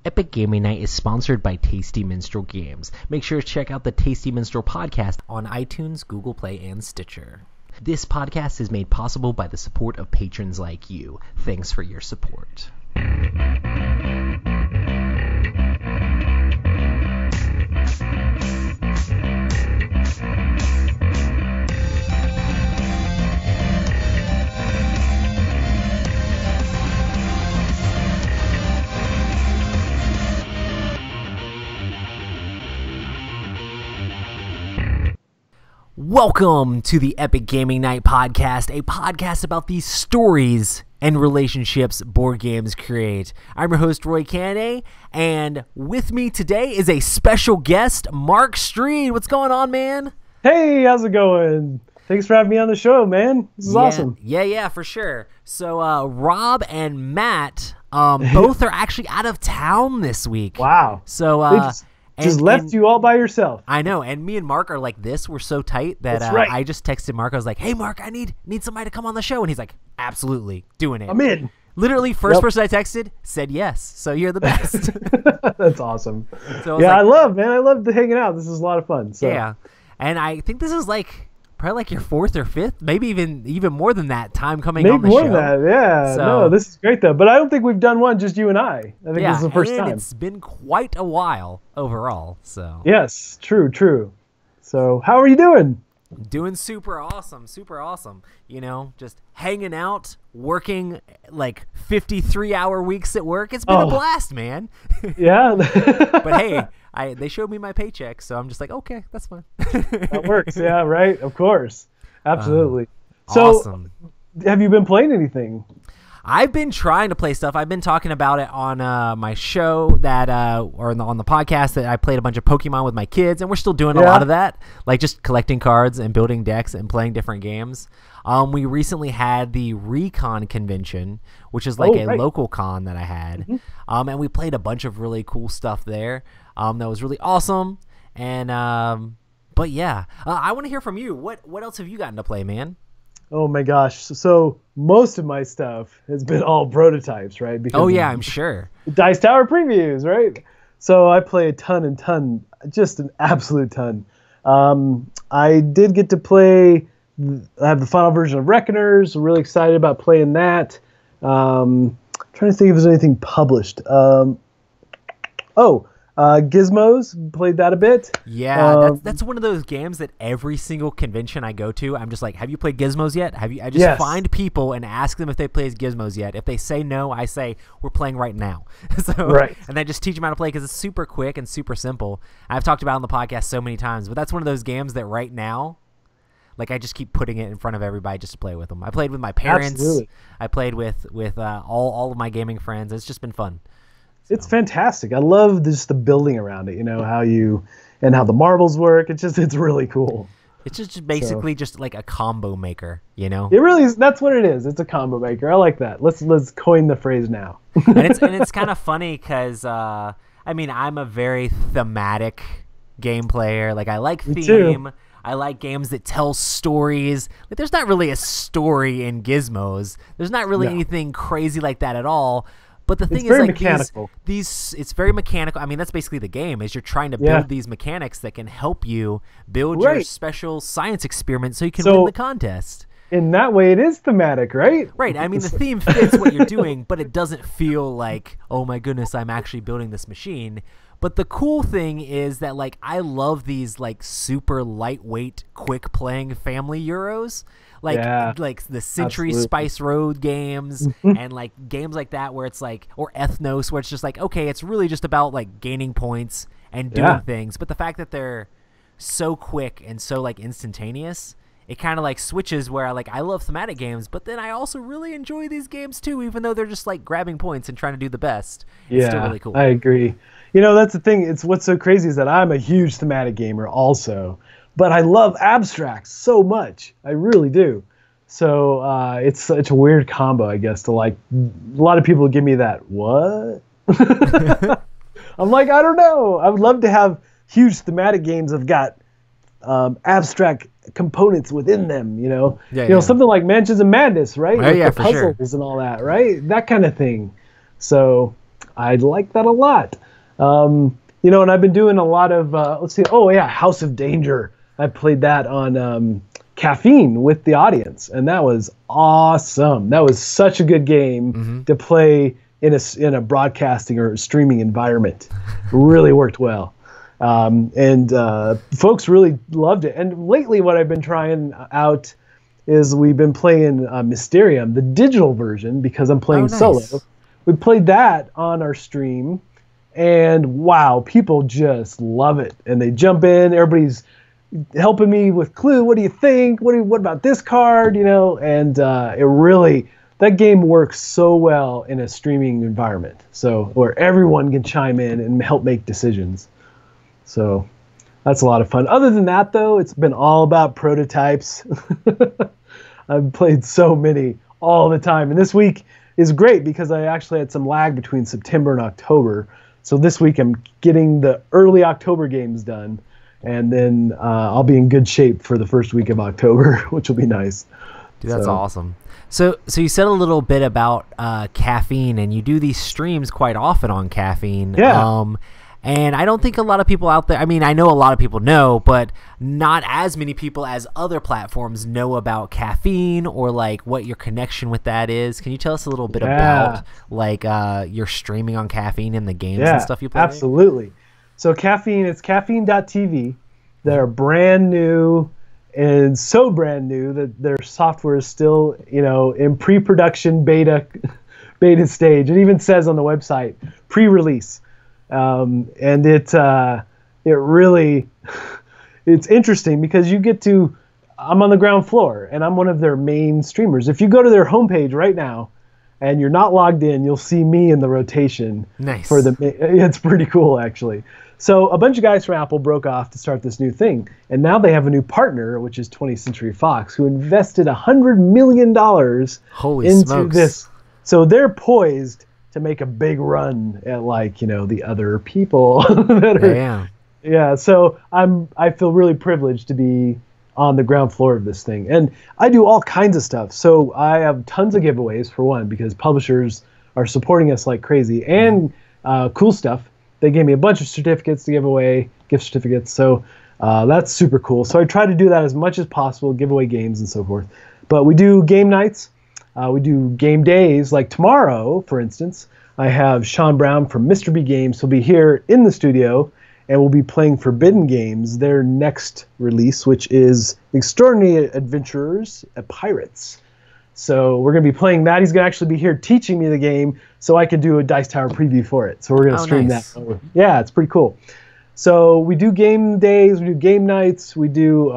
Epic Gaming Night is sponsored by Tasty Minstrel Games. Make sure to check out the Tasty Minstrel podcast on iTunes, Google Play, and Stitcher. This podcast is made possible by the support of patrons like you. Thanks for your support. Welcome to the Epic Gaming Night podcast, a podcast about the stories and relationships board games create. I'm your host, Roy Kennedy, and with me today is a special guest, Mark Streed. What's going on, man? Hey, how's it going? Thanks for having me on the show, man. This is awesome. Yeah, for sure. So Rob and Matt both are actually out of town this week. Wow. So Just left you all by yourself. I know, and me and Mark are like this. We're so tight that right. I just texted Mark. I was like, "Hey, Mark, I need somebody to come on the show," and he's like, "Absolutely, doing it. I'm in." Literally, first person I texted said yes. So you're the best. That's awesome. So I love hanging out. This is a lot of fun. So. Yeah, and I think this is probably like your fourth or fifth, maybe even more than that time coming on the show. Maybe more than that, yeah. So, no, this is great though. But I don't think we've done one, just you and I. I think this is the first time. It's been quite a while overall. So yes, true. So how are you doing? Doing super awesome. You know, just hanging out, working like 53-hour weeks at work. It's been a blast, man. Yeah. But hey, they showed me my paycheck, so I'm just like, okay, that's fine. That works, yeah, right? Of course. Absolutely. Awesome. So, have you been playing anything? I've been trying to play stuff. I've been talking about it on my show on the podcast that I played a bunch of Pokemon with my kids, and we're still doing a lot of that, like just collecting cards and building decks and playing different games. We recently had the Recon convention, which is like a local con that I had, and we played a bunch of really cool stuff there. That was really awesome, and but yeah, I want to hear from you. What else have you gotten to play, man? Oh my gosh. So most of my stuff has been all prototypes, right? Because I'm sure. Dice Tower previews, right? So I play a ton, just an absolute ton. I did get to play, I have the final version of Reckoners. I'm really excited about playing that. Trying to think if there's anything published. Gizmos, played that a bit. Yeah, that's one of those games that every single convention I go to, I'm just like, have you played Gizmos yet? I just find people and ask them if they played Gizmos yet. If they say no, I say, we're playing right now. And I just teach them how to play because it's super quick and super simple. I've talked about it on the podcast so many times, but that's one of those games that right now, like I just keep putting it in front of everybody just to play with them. I played with my parents. Absolutely. I played with all of my gaming friends. It's just been fun. It's fantastic. I love just the building around it, how the marbles work. It's really cool. It's just basically just like a combo maker, It really is. That's what it is. It's a combo maker. I like that. Let's coin the phrase now. and it's kind of funny because I'm a very thematic game player. Like I like theme. Too. I like games that tell stories. Like there's not really a story in Gizmos. There's not really anything crazy like that at all. But the thing is, like mechanical. it's very mechanical. I mean, that's basically the game. Is you're trying to build these mechanics that can help you build your special science experiment, so you can win the contest. In that way, it is thematic, right? Right. I mean, the theme fits what you're doing, but it doesn't feel like, oh my goodness, I'm actually building this machine. But the cool thing is that, like, I love these like super lightweight, quick playing family Euros. Like the Century Spice Road games and like games like that where it's like, or Ethnos, where it's just like, okay, it's really just about like gaining points and doing things. But the fact that they're so quick and so like instantaneous, it kind of like switches where I love thematic games, but then I also really enjoy these games too, even though they're just like grabbing points and trying to do the best. It's still really cool. I agree. That's the thing. It's what's so crazy is that I'm a huge thematic gamer also. But I love abstracts so much. I really do. So it's such a weird combo, I guess, to like a lot of people give me that, what? I'm like, I don't know. I would love to have huge thematic games that have got abstract components within them, something like Mansions of Madness, right? Oh, yeah, the puzzles and all that, right? That kind of thing. So I like that a lot. And I've been doing a lot of, let's see, oh yeah, House of Danger. I played that on Caffeine with the audience, and that was awesome. That was such a good game to play in a broadcasting or streaming environment. Really worked well. And folks really loved it. And lately what I've been trying out is we've been playing Mysterium, the digital version, because I'm playing solo. We played that on our stream, and wow, people just love it. And they jump in, everybody's helping me with clue. What do you think? What about this card? And that game works so well in a streaming environment. So where everyone can chime in and help make decisions. So that's a lot of fun. Other than that, though, it's been all about prototypes. I've played so many all the time. And this week is great because I actually had some lag between September and October. So this week I'm getting the early October games done. And then I'll be in good shape for the first week of October, which will be nice. Dude, that's awesome. So you said a little bit about Caffeine, and you do these streams quite often on Caffeine. Yeah. And I don't think a lot of people out there, I mean, I know a lot of people know, but not as many people as other platforms know about Caffeine or like what your connection with that is. Can you tell us a little bit about like your streaming on Caffeine and the games and stuff you play? Absolutely. So Caffeine, it's caffeine.tv. They're brand new, and so brand new that their software is still, in pre-production beta stage. It even says on the website, pre-release. And it really, it's interesting because I'm on the ground floor and I'm one of their main streamers. If you go to their homepage right now and you're not logged in, you'll see me in the rotation. Nice. It's pretty cool, actually. So a bunch of guys from Apple broke off to start this new thing. And now they have a new partner, which is 20th Century Fox, who invested $100 million into this. So they're poised to make a big run at the other people that are. Yeah. So I feel really privileged to be on the ground floor of this thing, and I do all kinds of stuff. So I have tons of giveaways for one because publishers are supporting us like crazy, and cool stuff. They gave me a bunch of certificates to give away, gift certificates. So that's super cool. So I try to do that as much as possible, give away games and so forth. But we do game nights. We do game days, like tomorrow, for instance. I have Sean Brown from Mr. B Games. He'll be here in the studio, and we'll be playing Forbidden Games, their next release, which is Extraordinary Adventurers at Pirates. So we're going to be playing that. He's going to actually be here teaching me the game so I can do a Dice Tower preview for it. So we're going to stream that. Yeah, it's pretty cool. So we do game days, we do game nights, we do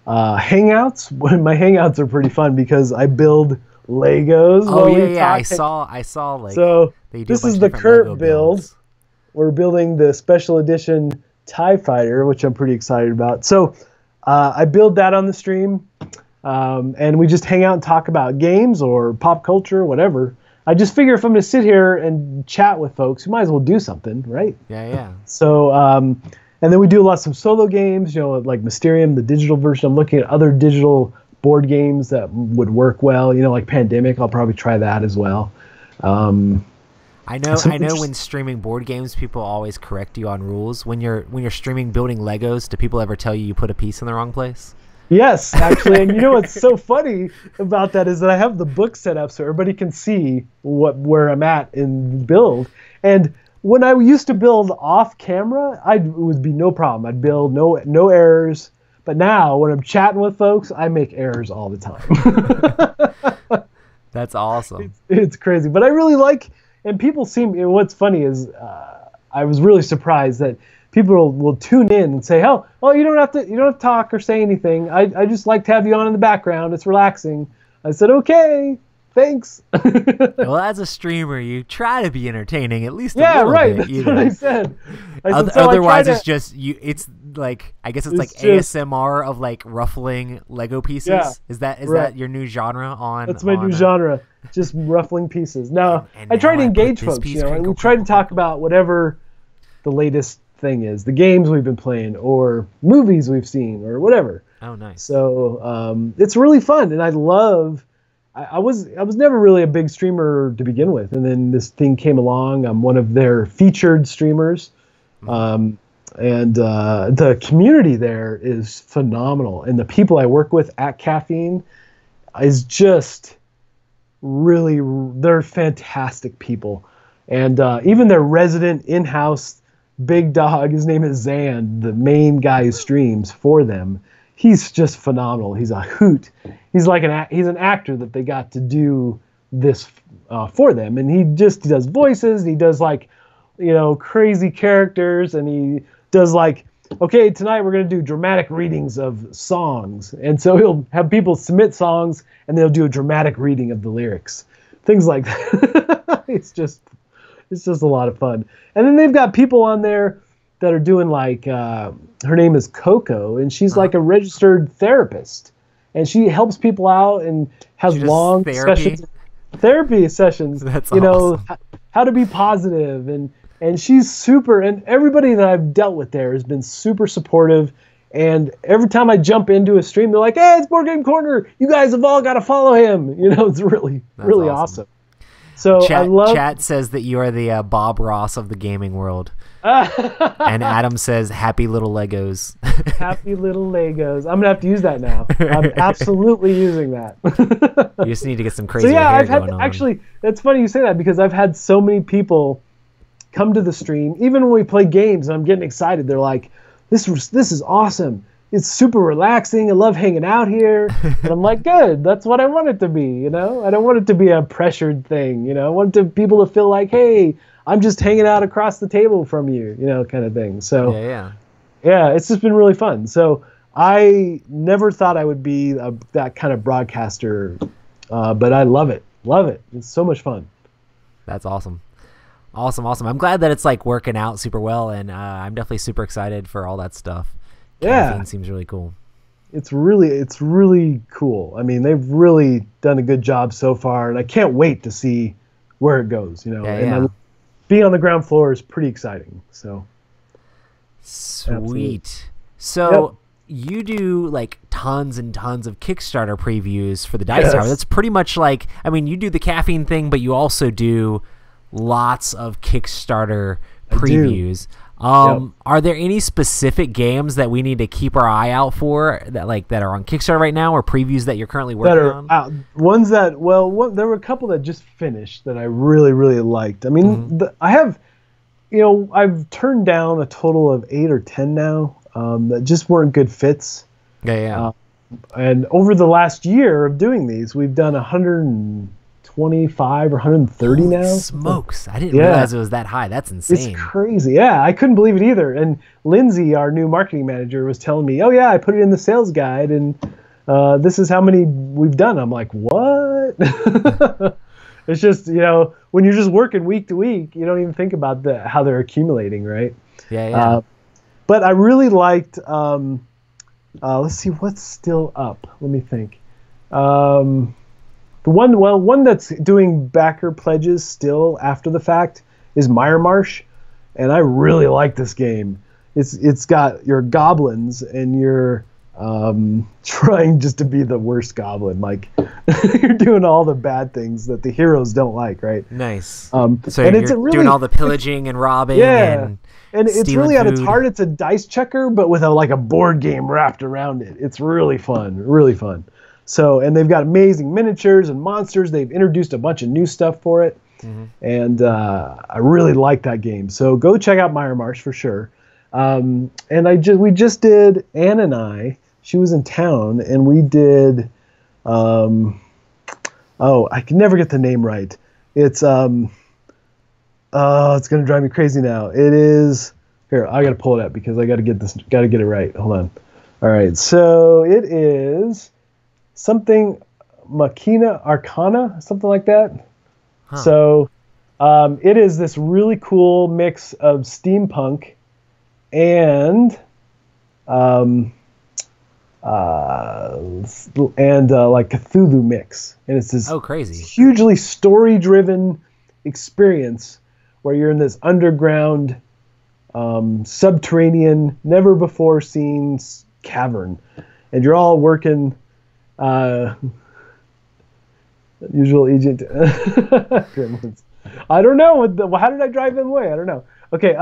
hangouts. My hangouts are pretty fun because I build Legos. Oh yeah. I saw like. So this is the current build. We're building the special edition TIE Fighter, which I'm pretty excited about. So I build that on the stream, and we just hang out and talk about games or pop culture, whatever. I just figure if I'm going to sit here and chat with folks, you might as well do something, right? Yeah. So, and then we do lots of solo games, like Mysterium, the digital version. I'm looking at other digital board games that would work well, like Pandemic. I'll probably try that as well. I know when streaming board games, people always correct you on rules. When you're streaming building Legos, do people ever tell you put a piece in the wrong place? Yes, actually. And what's so funny about that is that I have the book set up so everybody can see where I'm at in build. And when I used to build off camera, it would be no problem. I'd build no errors. But now when I'm chatting with folks, I make errors all the time. That's awesome. It's crazy. But I really like, and people what's funny is I was really surprised that people will tune in and say, "Oh, you don't have to talk or say anything. I just like to have you on in the background. It's relaxing." I said, "Okay, thanks." Well, as a streamer, you try to be entertaining at least. That's what I said. Otherwise, it's just you. It's like I guess it's like ASMR of like ruffling Lego pieces. Yeah, is that your new genre on? That's my new genre. Just ruffling pieces. Now I try to engage folks. We try to talk about whatever the latest thing is, the games we've been playing or movies we've seen or whatever. Oh, nice. So it's really fun, and I love I was never really a big streamer to begin with, and then this thing came along. I'm one of their featured streamers, and the community there is phenomenal, and the people I work with at Caffeine is just really, they're fantastic people, and even their resident in-house big dog, his name is Zan, the main guy who streams for them. He's just phenomenal. He's a hoot. He's like he's an actor that they got to do this for them, and he does voices. And he does like, crazy characters, and he does like, okay, tonight we're gonna do dramatic readings of songs, and so he'll have people submit songs, and they'll do a dramatic reading of the lyrics, things like that. It's just a lot of fun. And then they've got people on there that are doing like, her name is Coco, and she's like a registered therapist, and she helps people out and has long therapy sessions. That's awesome. How to be positive, and she's super, and everybody that I've dealt with there has been super supportive. And every time I jump into a stream, they're like, "Hey, it's Board Game Corner. You guys have all got to follow him." It's really awesome. So Chat says that you are the Bob Ross of the gaming world. And Adam says, "Happy little Legos." Happy little Legos. I'm gonna have to use that now. I'm absolutely using that. You just need to get some crazy hair going on. Actually, it's funny you say that, because I've had so many people come to the stream, even when we play games and I'm getting excited. They're like, "This is awesome. It's super relaxing. I love hanging out here." And I'm like, good. That's what I want it to be. I don't want it to be a pressured thing. I want people to feel like, hey, I'm just hanging out across the table from you, kind of thing. So yeah, it's just been really fun. So I never thought I would be that kind of broadcaster, but I love it. Love it. It's so much fun. That's awesome. Awesome. I'm glad that it's like working out super well, and I'm definitely super excited for all that stuff. Caffeine seems really cool. It's really cool. I mean, they've really done a good job so far, and I can't wait to see where it goes. And being on the ground floor is pretty exciting. So sweet. Absolutely. So you do like tons and tons of Kickstarter previews for the Dice Tower. That's pretty much like, I mean, you do the Caffeine thing, but you also do lots of Kickstarter previews. Are there any specific games that we need to keep our eye out for that are on Kickstarter right now, or previews that you're currently working on? Ones that, there were a couple that just finished that I really, really liked. I mean, I have, I've turned down a total of 8 or 10 now that just weren't good fits. And over the last year of doing these, we've done 125 or 130 Holy now. Smokes. I didn't realize it was that high. That's insane. It's crazy. Yeah, I couldn't believe it either. And Lindsay, our new marketing manager, was telling me, "Oh yeah, I put it in the sales guide, and this is how many we've done." I'm like, "What?" It's just, when you're just working week to week, you don't even think about how they're accumulating, right? Yeah. But I really liked, let's see, what's still up? Let me think. The one that's doing backer pledges still after the fact is Miremarsh, and I really like this game. It's got your goblins, and you're trying just to be the worst goblin. Like, you're doing all the bad things that the heroes don't like, right? Nice. So and you're doing all the pillaging and robbing. And it's really food. At its heart, it's a dice checker, but with a board game wrapped around it. It's really fun, really fun. So, and they've got amazing miniatures and monsters. They've introduced a bunch of new stuff for it, and I really like that game. So go check out Miremarsh for sure. And we just did, Ann and I. She was in town, and we did. I can never get the name right. It's it's gonna drive me crazy now. It is here. I gotta pull it up because I gotta get this. Gotta get it right. Hold on. All right. So it is something Machina Arcana, something like that. So it is this really cool mix of steampunk and like Cthulhu mix, and it's this crazy hugely story-driven experience where you're in this underground, subterranean, never before seen cavern, and you're all working. Usual agent. Gremlins. I don't know. How did I drive them away? I don't know. Okay.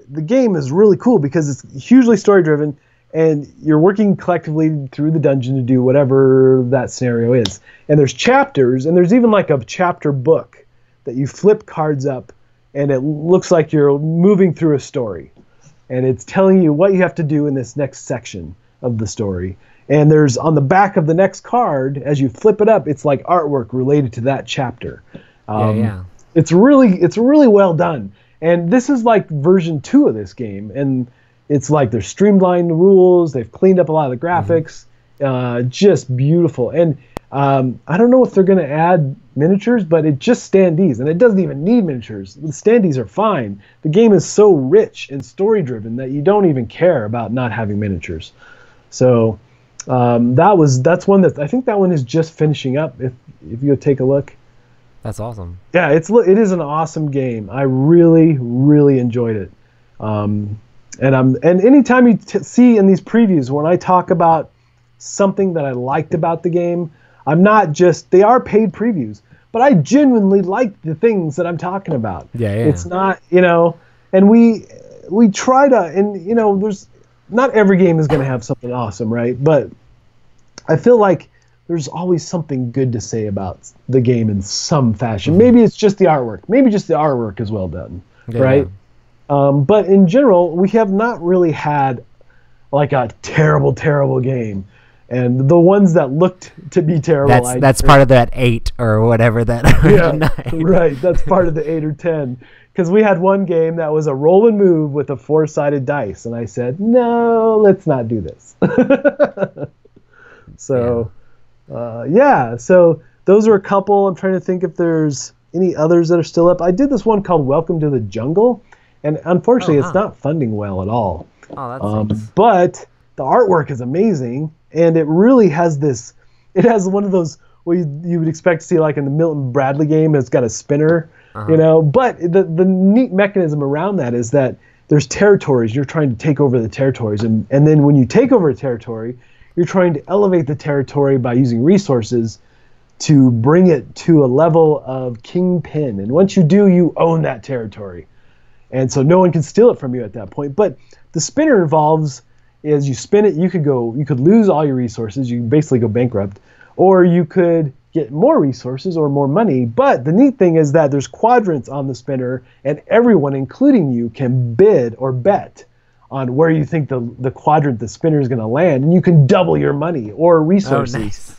The game is really cool because it's hugely story driven, and you're working collectively through the dungeon to do whatever that scenario is. And there's chapters, and there's even like a chapter book that you flip cards up, and it looks like you're moving through a story, and it's telling you what you have to do in this next section of the story. And there's on the back of the next card, as you flip it up, it's like artwork related to that chapter. Yeah. It's really well done. And this is like version 2 of this game, and it's like they're streamlined the rules. They've cleaned up a lot of the graphics. Just beautiful. And I don't know if they're going to add miniatures, but it just standees, and it doesn't even need miniatures. The standees are fine. The game is so rich and story driven that you don't even care about not having miniatures. So that's one that I think that one is just finishing up. If you take a look. That's awesome. Yeah, it is an awesome game. I really enjoyed it. And anytime you see in these previews when I talk about something that I liked about the game, I'm not just, they are paid previews, but I genuinely like the things that I'm talking about. Yeah. It's not, and we try to, and there's not every game is going to have something awesome, right? But I feel like there's always something good to say about the game in some fashion. Maybe it's just the artwork. Maybe just the artwork is well done, right? But in general, we have not really had like a terrible game. And the ones that looked to be terrible, that's part of that 8 or whatever that. Yeah, right. That's part of the 8 or 10. Because we had one game that was a roll and move with a 4-sided dice, and I said, no, let's not do this. So. So those are a couple. I'm trying to think if there's any others that are still up. I did this one called Welcome to the Jungle, and unfortunately it's not funding well at all. Oh, that sucks. But the artwork is amazing, and it really has this, it has one of those what you would expect to see like in the Milton Bradley game. It's got a spinner, but the neat mechanism around that is that there's territories. You're trying to take over the territories, and then when you take over a territory, you're trying to elevate the territory by using resources to bring it to a level of kingpin. And once you do, you own that territory. And so no one can steal it from you at that point. But the spinner involves, as you spin it, you could lose all your resources. You basically go bankrupt. Or you could get more resources or more money. But the neat thing is that there's quadrants on the spinner, and everyone, including you, can bid or bet on where you think the quadrant the spinner is going to land, and you can double your money or resources. Oh, nice.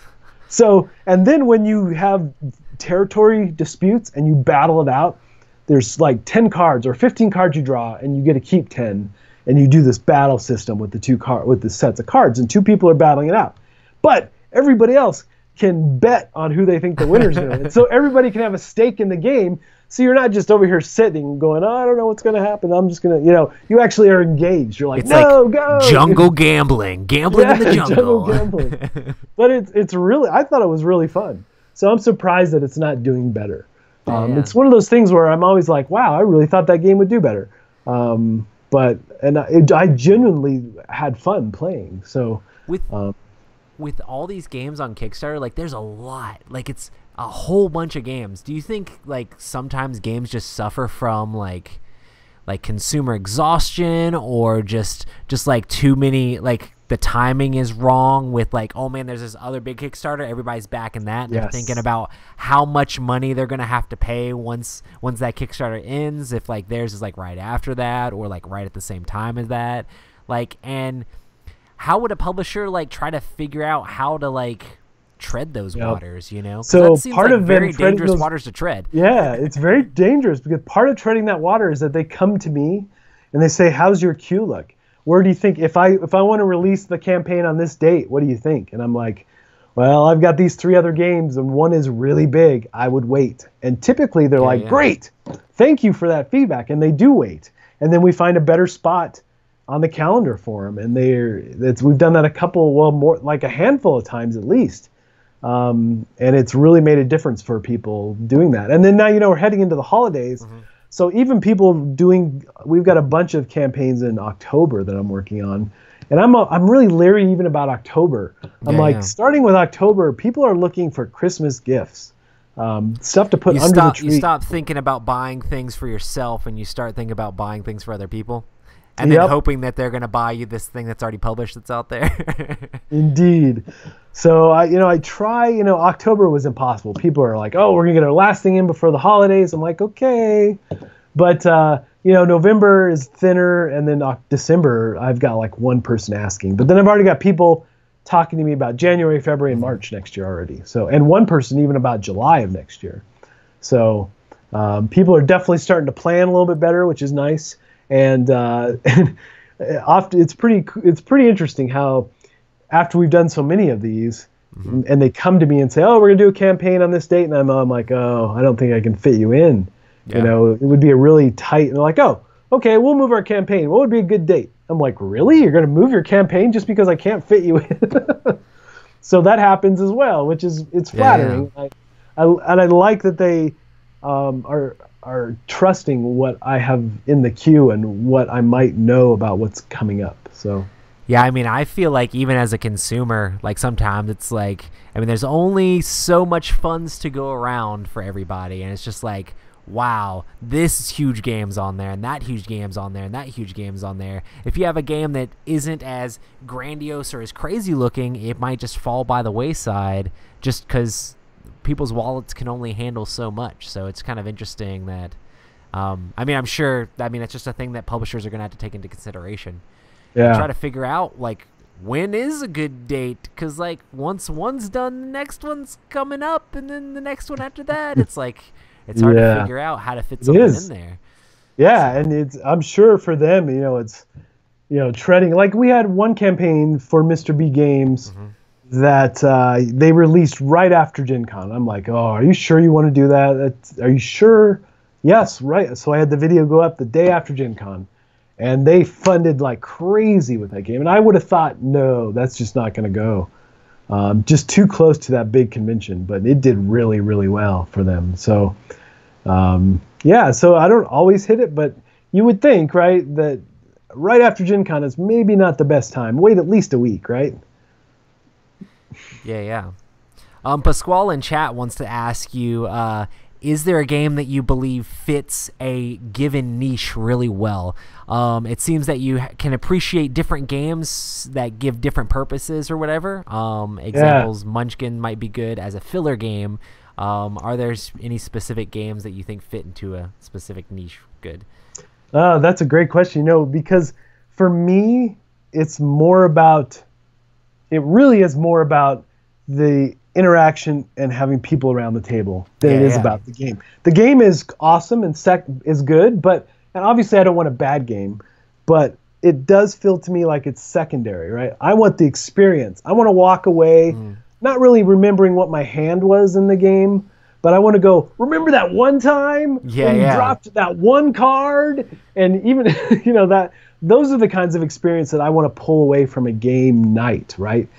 So, and then when you have territory disputes and you battle it out, there's like 10 cards or 15 cards you draw, and you get to keep 10, and you do this battle system with the sets of cards, and 2 people are battling it out. But everybody else can bet on who they think the winner's going to win. So everybody can have a stake in the game. So you're not just over here sitting going, oh, I don't know what's going to happen. I'm just going to, you actually are engaged. You're like, it's no, like go. Jungle gambling in the jungle. Gambling. But it's really, I thought it was really fun. So I'm surprised that it's not doing better. It's one of those things where I'm always like, wow, I really thought that game would do better. I genuinely had fun playing. So with all these games on Kickstarter, like there's a lot. Like it's a whole bunch of games. Do you think like sometimes games just suffer from like consumer exhaustion, or just like too many, like the timing is wrong with like, oh man, there's this other big Kickstarter, everybody's backing that, and they're thinking about how much money they're gonna have to pay once that Kickstarter ends, if like theirs is like right after that or like right at the same time as that, like, and how would a publisher like try to figure out how to like tread those waters, So that seems part like of very dangerous waters to tread. Yeah, it's very dangerous, because part of treading that water is that they come to me and they say, how's your queue look? Where do you think, if I want to release the campaign on this date, what do you think? And I'm like, well, I've got these 3 other games and one is really big. I would wait. And typically they're great, thank you for that feedback. And they do wait. And then we find a better spot on the calendar for them. And we've done that more like a handful of times at least. And it's really made a difference for people doing that. And then now, we're heading into the holidays. So even people we've got a bunch of campaigns in October that I'm working on. And I'm really leery even about October. I'm starting with October, people are looking for Christmas gifts. Stuff to put under the tree. You stop thinking about buying things for yourself and you start thinking about buying things for other people. And then hoping that they're going to buy you this thing that's already published that's out there. Indeed. So I try, October was impossible. People are like, oh, we're going to get our last thing in before the holidays. I'm like, okay. But, November is thinner, and then December, I've got like one person asking. But then I've already got people talking to me about January, February, and March next year already. So, and one person even about July of next year. So people are definitely starting to plan a little bit better, which is nice. And often it's pretty interesting how after we've done so many of these, and they come to me and say, oh, we're going to do a campaign on this date. And I'm like, oh, I don't think I can fit you in. Yeah. It would be a really tight, and they're like, oh, okay, we'll move our campaign. What would be a good date? I'm like, really? You're going to move your campaign just because I can't fit you in? So that happens as well, which it's flattering. Yeah. I like that they are trusting what I have in the queue and what I might know about what's coming up. So. Yeah, I mean, I feel like even as a consumer, like sometimes it's like, I mean, there's only so much funds to go around for everybody, and it's just like, wow, this huge game's on there, and that huge game's on there, and that huge game's on there. If you have a game that isn't as grandiose or as crazy looking, it might just fall by the wayside just because people's wallets can only handle so much. So it's kind of interesting that, I mean, I'm sure, it's just a thing that publishers are going to have to take into consideration. Yeah. Try to figure out, like, when is a good date? Because, like, once one's done, the next one's coming up, and then the next one after that. It's like, it's hard to figure out how to fit something in there. Yeah, and I'm sure for them, it's, treading. Like, we had one campaign for Mr. B Games that they released right after Gen Con. I'm like, oh, are you sure you want to do that? Are you sure? Yes, right. So I had the video go up the day after Gen Con. And they funded like crazy with that game. And I would have thought, no, that's just not going to go. Just too close to that big convention. But it did really, really well for them. So, so I don't always hit it. But you would think, right, that right after Gen Con is maybe not the best time. Wait at least a week, right? Yeah. Pasquale in chat wants to ask you, is there a game that you believe fits a given niche really well? It seems that you can appreciate different games that give different purposes or whatever. Examples, Munchkin might be good as a filler game. Are there any specific games that you think fit into a specific niche good? That's a great question, because for me, it really is more about the interaction and having people around the table than it is about the game. The game is awesome and is good, and obviously I don't want a bad game, but it does feel to me like it's secondary, right? I want the experience. I want to walk away not really remembering what my hand was in the game, but I want to go, remember that one time when you dropped that one card? And even, those are the kinds of experience that I want to pull away from a game night, right?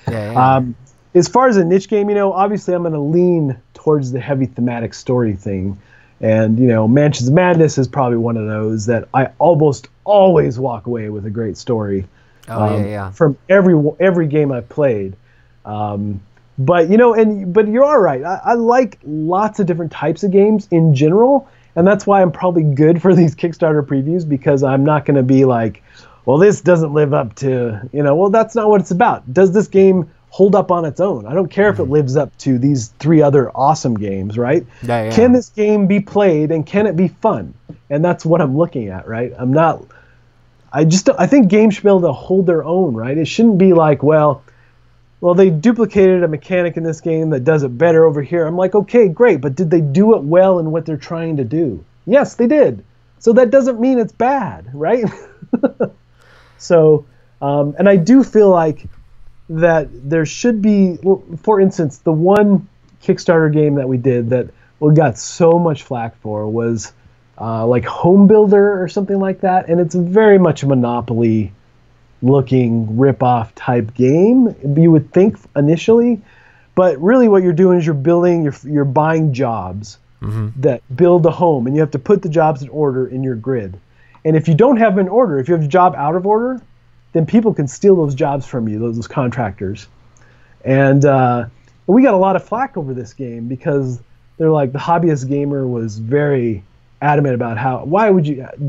As far as a niche game, obviously I'm going to lean towards the heavy thematic story thing. And, Mansions of Madness is probably one of those that I almost always walk away with a great story from every game I've played. But you're all right. I like lots of different types of games in general. And that's why I'm probably good for these Kickstarter previews, because I'm not going to be like, well, this doesn't live up to, well, that's not what it's about. Does this game hold up on its own? I don't care if it lives up to these 3 other awesome games, right? Can this game be played and can it be fun? And that's what I'm looking at, right? I think games should be able to hold their own, right? It shouldn't be like, well, they duplicated a mechanic in this game that does it better over here. I'm like, okay, great, but did they do it well in what they're trying to do? Yes, they did. So that doesn't mean it's bad, right? So, and I do feel like that there should be, for instance, the one Kickstarter game that we did that we got so much flack for was like Home Builder or something like that, and it's very much a Monopoly looking rip-off type game, you would think initially, but really what you're doing is you're buying jobs that build a home, and you have to put the jobs in order in your grid. And if you don't have them in order, if you have a job out of order, then people can steal those jobs from you, those contractors. And we got a lot of flack over this game because they're like, the hobbyist gamer was very adamant about how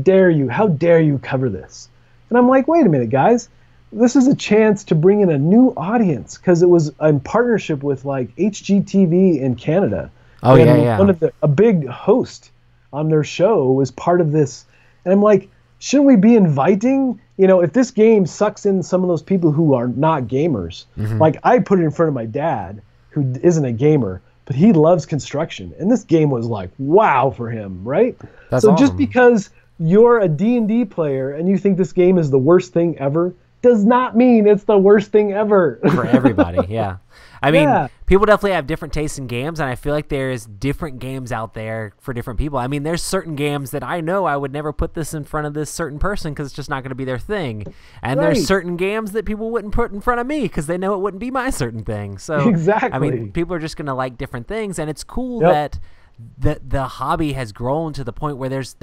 dare you cover this? And I'm like, wait a minute, guys. This is a chance to bring in a new audience because it was in partnership with like HGTV in Canada. Oh, and yeah. a big host on their show was part of this. And I'm like, shouldn't we be inviting, if this game sucks in some of those people who are not gamers, like I put it in front of my dad who isn't a gamer, but he loves construction. And this game was like, wow for him, right? That's so awesome. Just because you're a D&D player and you think this game is the worst thing ever does not mean it's the worst thing ever. For everybody, yeah. I mean, people definitely have different tastes in games, and I feel like there's different games out there for different people. I mean, there's certain games that I know I would never put this in front of this certain person because it's just not going to be their thing. And there's certain games that people wouldn't put in front of me because they know it wouldn't be my certain thing. So, exactly. I mean, people are just going to like different things, and it's cool that the hobby has grown to the point where there's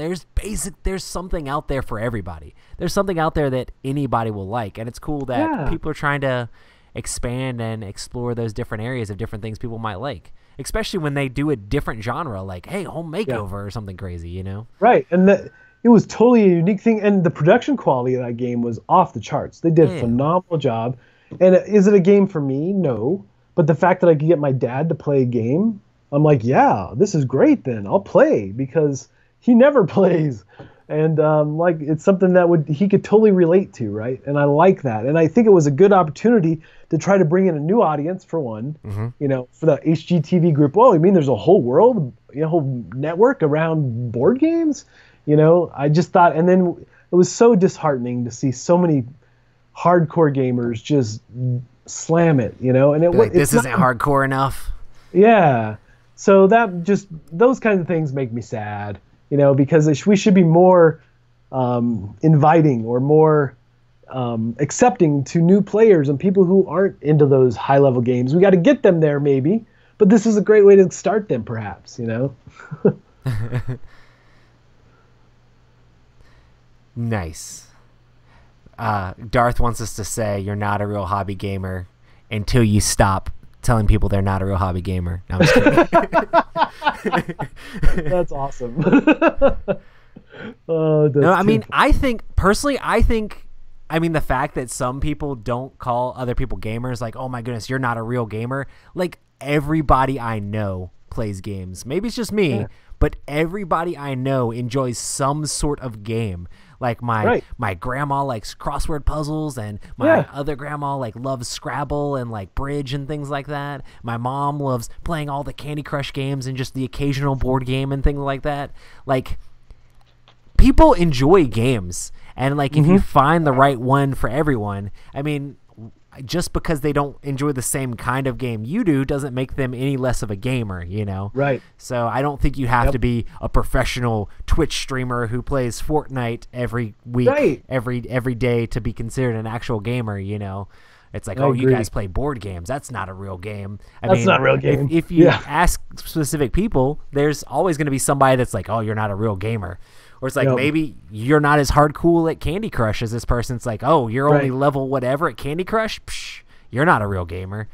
something out there for everybody. There's something out there that anybody will like, and it's cool that people are trying to expand and explore those different areas of different things people might like, especially when they do a different genre, like, hey, home makeover or something crazy, Right, and it was totally a unique thing, and the production quality of that game was off the charts. They did a phenomenal job. And is it a game for me? No. But the fact that I could get my dad to play a game, I'm like, yeah, this is great then. I'll play because he never plays. And it's something that he could totally relate to, right? And I like that. And I think it was a good opportunity to try to bring in a new audience, for one, for the HGTV group. Oh, you mean there's a whole world, a whole network around board games? I just thought, and then it was so disheartening to see so many hardcore gamers just slam it, and this isn't hardcore enough. Yeah. So those kinds of things make me sad, because we should be more inviting or more accepting to new players and people who aren't into those high-level games. We got to get them there maybe, but this is a great way to start them perhaps, Nice. Darth wants us to say you're not a real hobby gamer until you stop telling people they're not a real hobby gamer. No, I'm just kidding. That's awesome. I mean, the fact that some people don't call other people gamers, like, oh my goodness, you're not a real gamer. Like, everybody I know plays games. Maybe it's just me, but everybody I know enjoys some sort of game. Like my grandma likes crossword puzzles, and my other grandma loves Scrabble and bridge and things like that. My mom loves playing all the Candy Crush games and just the occasional board game and things like that. Like, people enjoy games, and if you find the right one for everyone, I mean, just because they don't enjoy the same kind of game you do doesn't make them any less of a gamer, Right. So I don't think you have to be a professional Twitch streamer who plays Fortnite every week, every day to be considered an actual gamer, It's like, you guys play board games. That's not a real game. That's not a real game. If you ask specific people, there's always going to be somebody that's like, oh, you're not a real gamer. Or it's like, maybe you're not as hardcore at Candy Crush as this person. It's like, oh, you're only level whatever at Candy Crush? Psh, you're not a real gamer.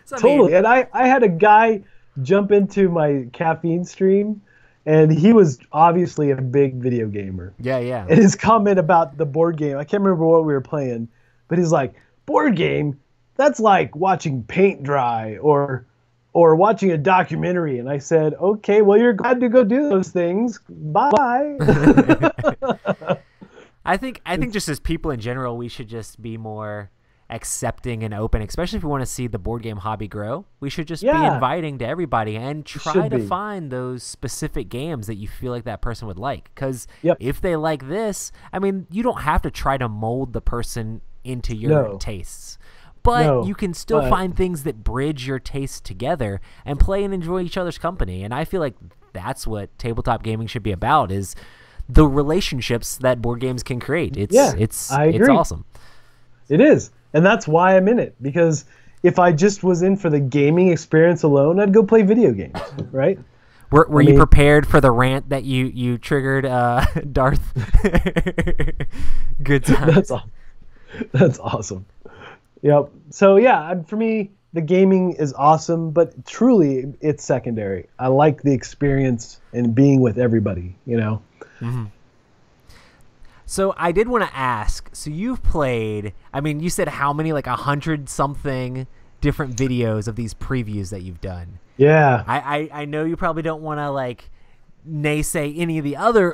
So, totally. And I had a guy jump into my caffeine stream, and he was obviously a big video gamer. Yeah, yeah. And his comment about the board game, I can't remember what we were playing, but he's like, board game? That's like watching paint dry or watching a documentary. And I said, okay, well, you're glad to go do those things. Bye. I think just as people in general, we should just be more accepting and open, especially if we want to see the board game hobby grow. We should just be inviting to everybody and try to find those specific games that you feel like that person would like. Because if they like this, I mean, you don't have to try to mold the person into your tastes. But you can still find things that bridge your tastes together and play and enjoy each other's company. And I feel like that's what tabletop gaming should be about, is the relationships that board games can create. It's awesome. It is. And that's why I'm in it. Because if I just was in for the gaming experience alone, I'd go play video games, right? Were you prepared for the rant that you triggered, Darth? Good times. That's all. That's awesome. Yep. So yeah, for me, the gaming is awesome, but truly, it's secondary. I like the experience and being with everybody. You know. Mm-hmm. So I did want to ask. So you've played. I mean, you said how many? Like 100 something different videos of these previews that you've done. Yeah. I know you probably don't want to like naysay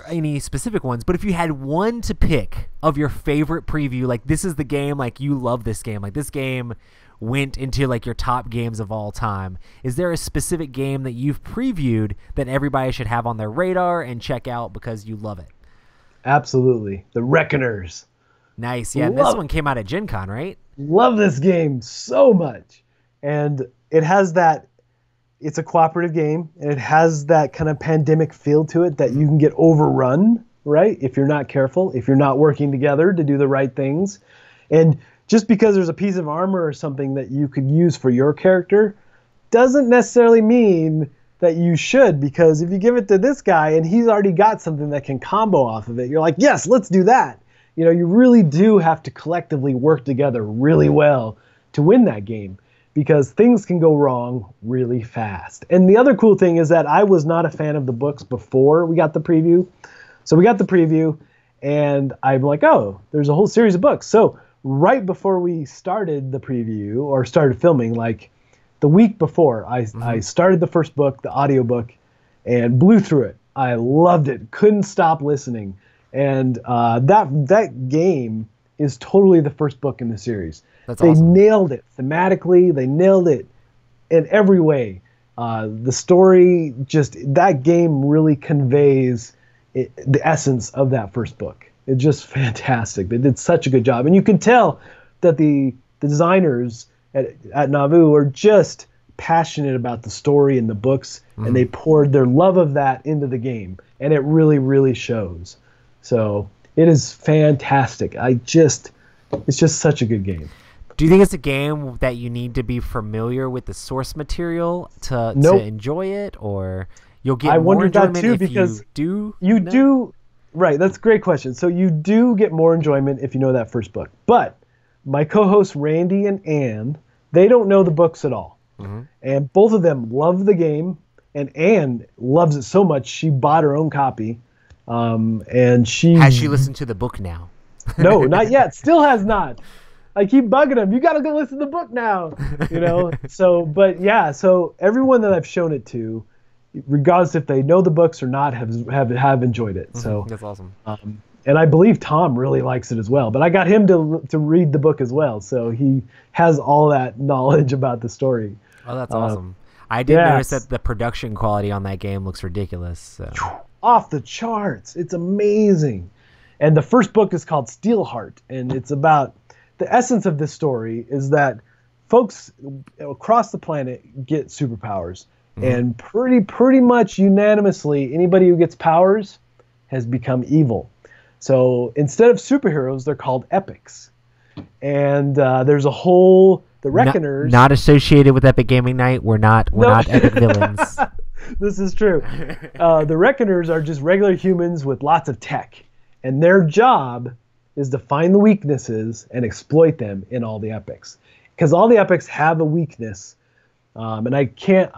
any specific ones, but if you had one to pick of your favorite preview, like this is the game, like you love this game, like this game went into like your top games of all time, is there a specific game that you've previewed that everybody should have on their radar and check out because you love it? Absolutely. The Reckoners. Nice. Yeah, this one came out at Gen Con, right? Love this game so much. And it has that, it's a cooperative game, and it has that kind of pandemic feel to it that you can get overrun, right? If you're not careful, if you're not working together to do the right things. And just because there's a piece of armor or something that you could use for your character doesn't necessarily mean that you should, because if you give it to this guy and he's already got something that can combo off of it, you're like, yes, let's do that. You know, you really do have to collectively work together really well to win that game, because things can go wrong really fast. And the other cool thing is that I was not a fan of the books before we got the preview. So we got the preview, and I'm like, oh, there's a whole series of books. So right before we started the preview or started filming, like the week before, I started the first book, the audiobook, and blew through it. I loved it. Couldn't stop listening. And that game is totally the first book in the series. That's awesome. They nailed it thematically. They nailed it in every way. The story, just that game really conveys the essence of that first book. It's just fantastic. They did such a good job. And you can tell that the designers at Nauvoo are just passionate about the story and the books, and they poured their love of that into the game. And it really, really shows. So it is fantastic. It's just such a good game. Do you think it's a game that you need to be familiar with the source material to enjoy it, or you'll get more enjoyment that too, if because you do? Do right. That's a great question. So you do get more enjoyment if you know that first book. But my co-hosts Randy and Ann, they don't know the books at all, and both of them love the game. And Ann loves it so much she bought her own copy. And has she listened to the book now? No, not yet. Still has not. I keep bugging him. You got to go listen to the book now, you know? So, but yeah, so everyone that I've shown it to, regardless if they know the books or not, have enjoyed it. So that's awesome. And I believe Tom really likes it as well, but I got him to read the book as well. So he has all that knowledge about the story. Oh, that's awesome. I did notice that the production quality on that game looks ridiculous. So. Off the charts. It's amazing. And the first book is called Steelheart, and it's about the essence of this story is that folks across the planet get superpowers, and pretty much unanimously, anybody who gets powers has become evil. So instead of superheroes, they're called epics. And there's a whole the Reckoners. Not associated with Epic Gaming Night. We're not epic villains. This is true. The Reckoners are just regular humans with lots of tech, and their job is to find the weaknesses and exploit them in all the epics. Because all the epics have a weakness, and I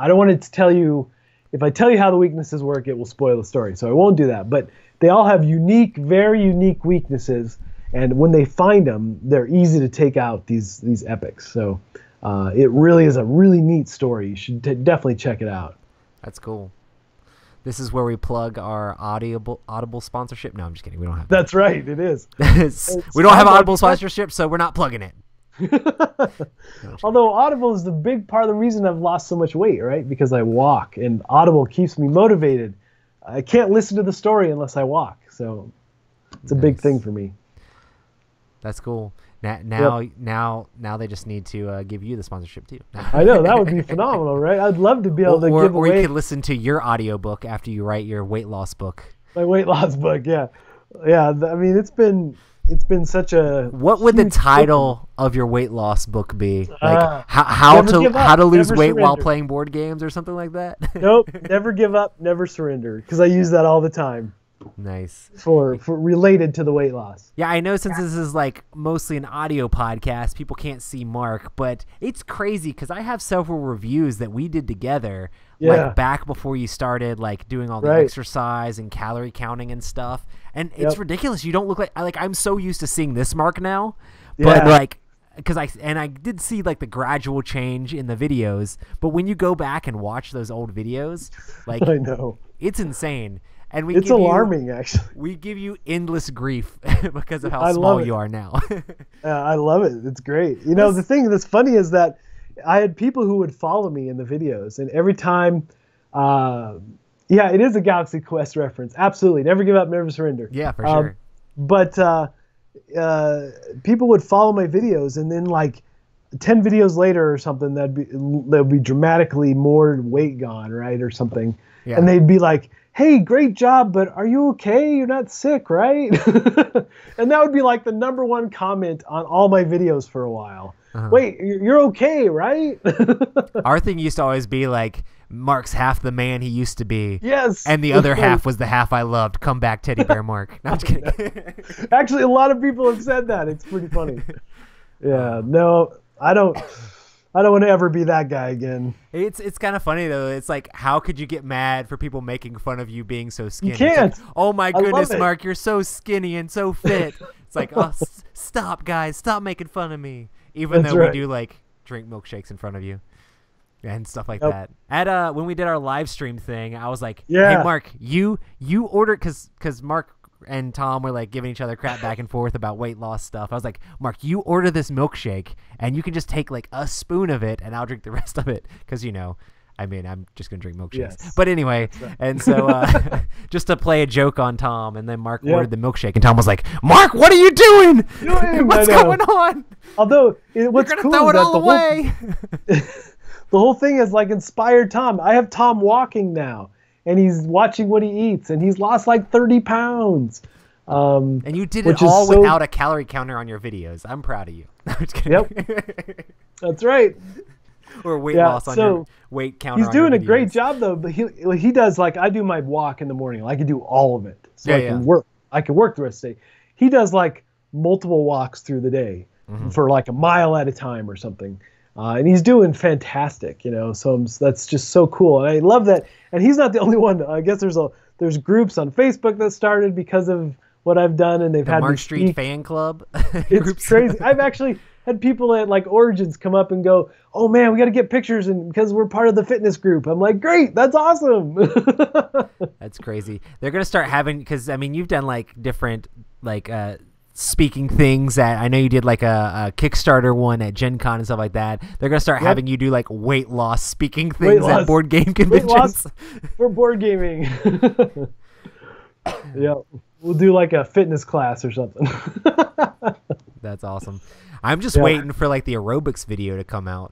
don't want to tell you, if I tell you how the weaknesses work, it will spoil the story, so I won't do that. But they all have very unique weaknesses, and when they find them, they're easy to take out, these epics. So it really is a really neat story. You should definitely check it out. That's cool. This is where we plug our Audible sponsorship. No, I'm just kidding. We don't have that. That's right. It is. We don't have Audible sponsorship, so we're not plugging it. Although Audible is the big part of the reason I've lost so much weight, right? Because I walk, and Audible keeps me motivated. I can't listen to the story unless I walk, so it's a big thing for me. That's cool. Now they just need to give you the sponsorship too. I know, that would be phenomenal, right? I'd love to be able to give away. Or you could listen to your audiobook after you write your weight loss book. My weight loss book, yeah. I mean, it's been such a. What would the title of your weight loss book be? Like how to lose weight while playing board games or something like that? Nope, never give up, never surrender. Because I use that all the time. Nice. for related to the weight loss. Yeah, I know since this is like mostly an audio podcast, people can't see Mark, but it's crazy because I have several reviews that we did together, like back before you started like doing all the exercise and calorie counting and stuff. And it's ridiculous. You don't look like I'm so used to seeing this Mark now, but like because I did see like the gradual change in the videos, but when you go back and watch those old videos, like I know it's insane. And it's alarming, actually. We give you endless grief because of how small you are now. I love it. It's great. You know, the thing that's funny is that I had people who would follow me in the videos, and every time, it is a Galaxy Quest reference. Absolutely. Never give up, never surrender. Yeah, for sure. But people would follow my videos, and then like 10 videos later or something, there'll be dramatically more weight gone, right, or something. Yeah. And they'd be like, hey, great job, but are you okay? You're not sick, right? And that would be like the #1 comment on all my videos for a while. Wait, you're okay, right? Our thing used to always be like, Mark's half the man he used to be. Yes. And the other half was the half I loved. Come back, Teddy Bear Mark. No, I'm just kidding. Actually, a lot of people have said that. It's pretty funny. Yeah, no, I don't want to ever be that guy again. It's kind of funny though. It's like, how could you get mad for people making fun of you being so skinny? You can't. Like, oh my goodness, Mark, you're so skinny and so fit. It's like, oh, stop, guys, stop making fun of me. Even though we do like drink milkshakes in front of you and stuff like that. At when we did our live stream thing, I was like, hey Mark, you ordered because Mark and Tom were like giving each other crap back and forth about weight loss stuff. I was like, Mark, you order this milkshake and you can just take like a spoon of it and I'll drink the rest of it because I'm just gonna drink milkshakes. Yes. But anyway, and so just to play a joke on Tom, and then Mark ordered the milkshake, and Tom was like, "Mark, what are you doing? What's going on?" Although what's cool throw is it all away. The whole thing is like inspired Tom. I have Tom walking now, and he's watching what he eats, and he's lost like 30 pounds. And you did it all without a calorie counter on your videos. I'm proud of you. I'm just kidding. Yep, that's right. Or weight loss on your weight counter. He's doing a great job though, but he does like I do my walk in the morning. Like, I can do all of it, so I can work the rest of the day. He does like multiple walks through the day for like a mile at a time or something, and he's doing fantastic. So that's just so cool, and I love that. And he's not the only one. I guess there's groups on Facebook that started because of what I've done, and they've had Mark Streed fan club. It's crazy. I've actually had people at like Origins come up and go, "Oh man, we got to get pictures," and because we're part of the fitness group. I'm like, "Great, that's awesome." That's crazy. They're gonna start having, because I mean, you've done like different like speaking things. I know you did like a Kickstarter one at Gen Con and stuff like that. They're gonna start having you do like weight loss speaking things at board game conventions for board gaming. Yeah, we'll do like a fitness class or something. That's awesome. I'm just waiting for like the aerobics video to come out.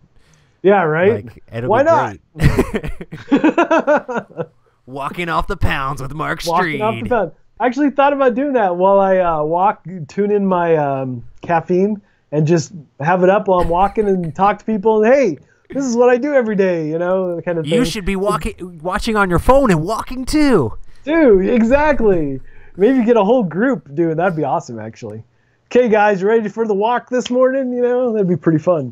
Yeah, right. Like, it'll Why be not? Great. Walking off the pounds with Mark Streed. Walking off the pounds. I actually thought about doing that while I tune in my caffeine and just have it up while I'm walking and talk to people. And hey, this is what I do every day, kind of thing. You should be watching on your phone and walking too. Dude, exactly. Maybe get a whole group doing that'd be awesome, actually. Okay, guys, you ready for the walk this morning? That'd be pretty fun.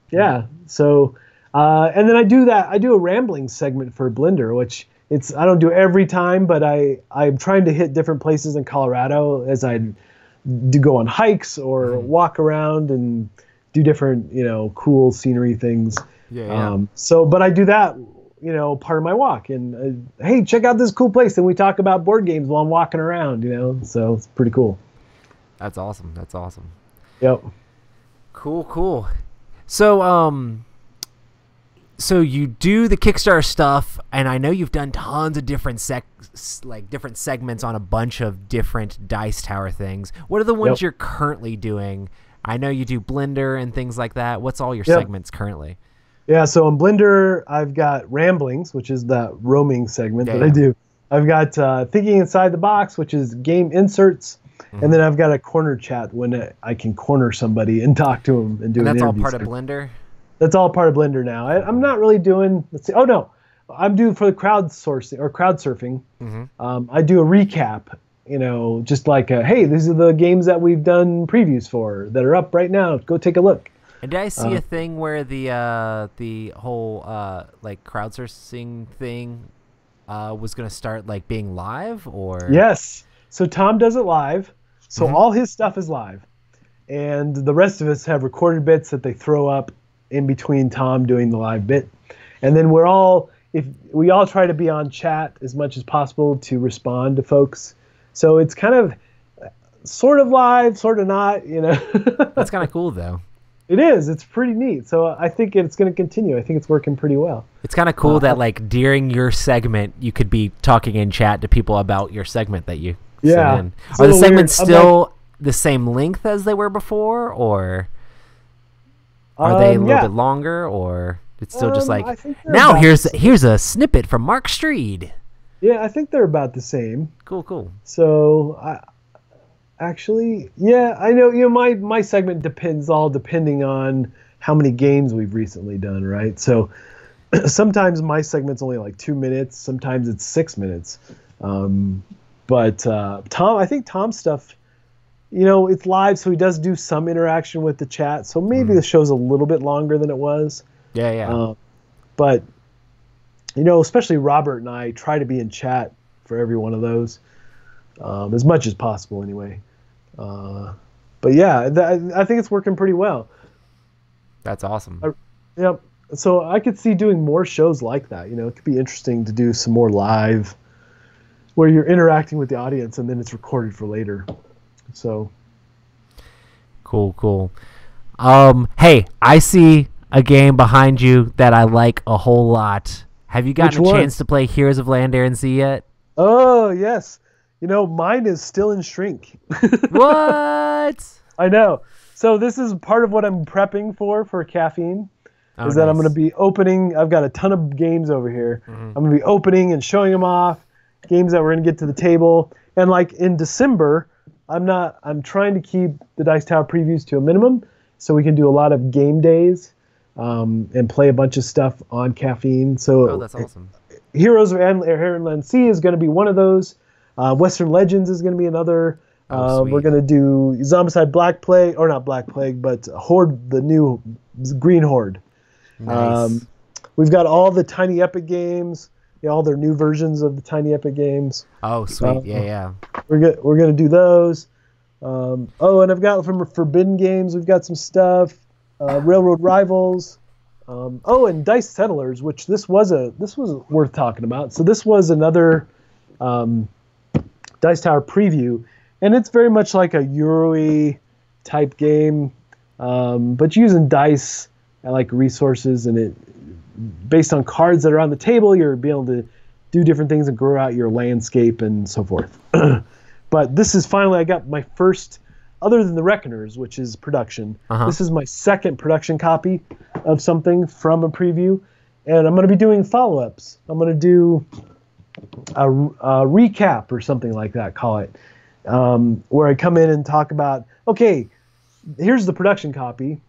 Yeah. So, and then I do a rambling segment for Blender, which I don't do every time, but I'm trying to hit different places in Colorado as I do go on hikes or walk around and do different, cool scenery things. Yeah. But I do that, part of my walk. And hey, check out this cool place. And we talk about board games while I'm walking around, so it's pretty cool. That's awesome. That's awesome. Yep. Cool. So, so you do the Kickstarter stuff, and I know you've done tons of different different segments on a bunch of different Dice Tower things. What are the ones you're currently doing? I know you do Blender and things like that. What's all your segments currently? Yeah, so on Blender, I've got Ramblings, which is that roaming segment that I do. I've got Thinking Inside the Box, which is game inserts. And then I've got a corner chat when I can corner somebody and talk to them and do an interview. That's all part of Blender? That's all part of Blender now. I'm not really doing, let's see. Oh, no. I'm doing for the crowdsourcing or crowd surfing. I do a recap. Just like, hey, these are the games that we've done previews for that are up right now. Go take a look. And did I see a thing where the whole like crowdsourcing thing was gonna start like being live or? Yes. So Tom does it live. So all his stuff is live, and the rest of us have recorded bits that they throw up in between Tom doing the live bit, and then we all try to be on chat as much as possible to respond to folks. So it's kind of sort of live, sort of not. That's kind of cool though. It is. It's pretty neat. So I think it's going to continue. I think it's working pretty well. It's kind of cool that like during your segment, you could be talking in chat to people about your segment that you sent in. Are the segments still the same length as they were before, or are they a little bit longer, or it's still just like, now here's a snippet from Mark Streed. Yeah, I think they're about the same. Cool. So actually, yeah, I know. My segment depending on how many games we've recently done, right? So sometimes my segment's only like 2 minutes. Sometimes it's 6 minutes. But Tom, I think Tom's stuff, it's live, so he does do some interaction with the chat. So maybe the show's a little bit longer than it was. Yeah. But especially Robert and I try to be in chat for every one of those. As much as possible, anyway. But yeah, I think it's working pretty well. That's awesome. Yep. So I could see doing more shows like that. It could be interesting to do some more live, where you're interacting with the audience and then it's recorded for later. So. Cool. Hey, I see a game behind you that I like a whole lot. Have you gotten a chance to play Heroes of Land, Air, and Sea yet? Oh yes. Mine is still in shrink. What? I know. So this is part of what I'm prepping for caffeine. That I'm going to be opening. I've got a ton of games over here. I'm going to be opening and showing them off. Games that we're going to get to the table. And like in December, I'm trying to keep the Dice Tower previews to a minimum so we can do a lot of game days and play a bunch of stuff on caffeine. So that's awesome. Heroes of Air and Land Sea is going to be one of those. Western Legends is going to be another. We're going to do Zombicide Black Plague, or not Black Plague, but Horde, the new Green Horde. Nice. We've got all the Tiny Epic games, all their new versions of the Tiny Epic games. Oh, sweet. Yeah. We're going to do those. And I've got from Forbidden Games, we've got some stuff. Railroad Rivals. And Dice Settlers, which this was worth talking about. So this was another Dice Tower preview, and it's very much like a Euro-y type game, but using dice and like resources, and it based on cards that are on the table, you're be able to do different things and grow out your landscape and so forth. But this is finally, I got my first, other than the Reckoners, which is production. This is my second production copy of something from a preview, and I'm going to be doing follow-ups. I'm going to do a recap or something like that, call it, where I come in and talk about, okay, here's the production copy.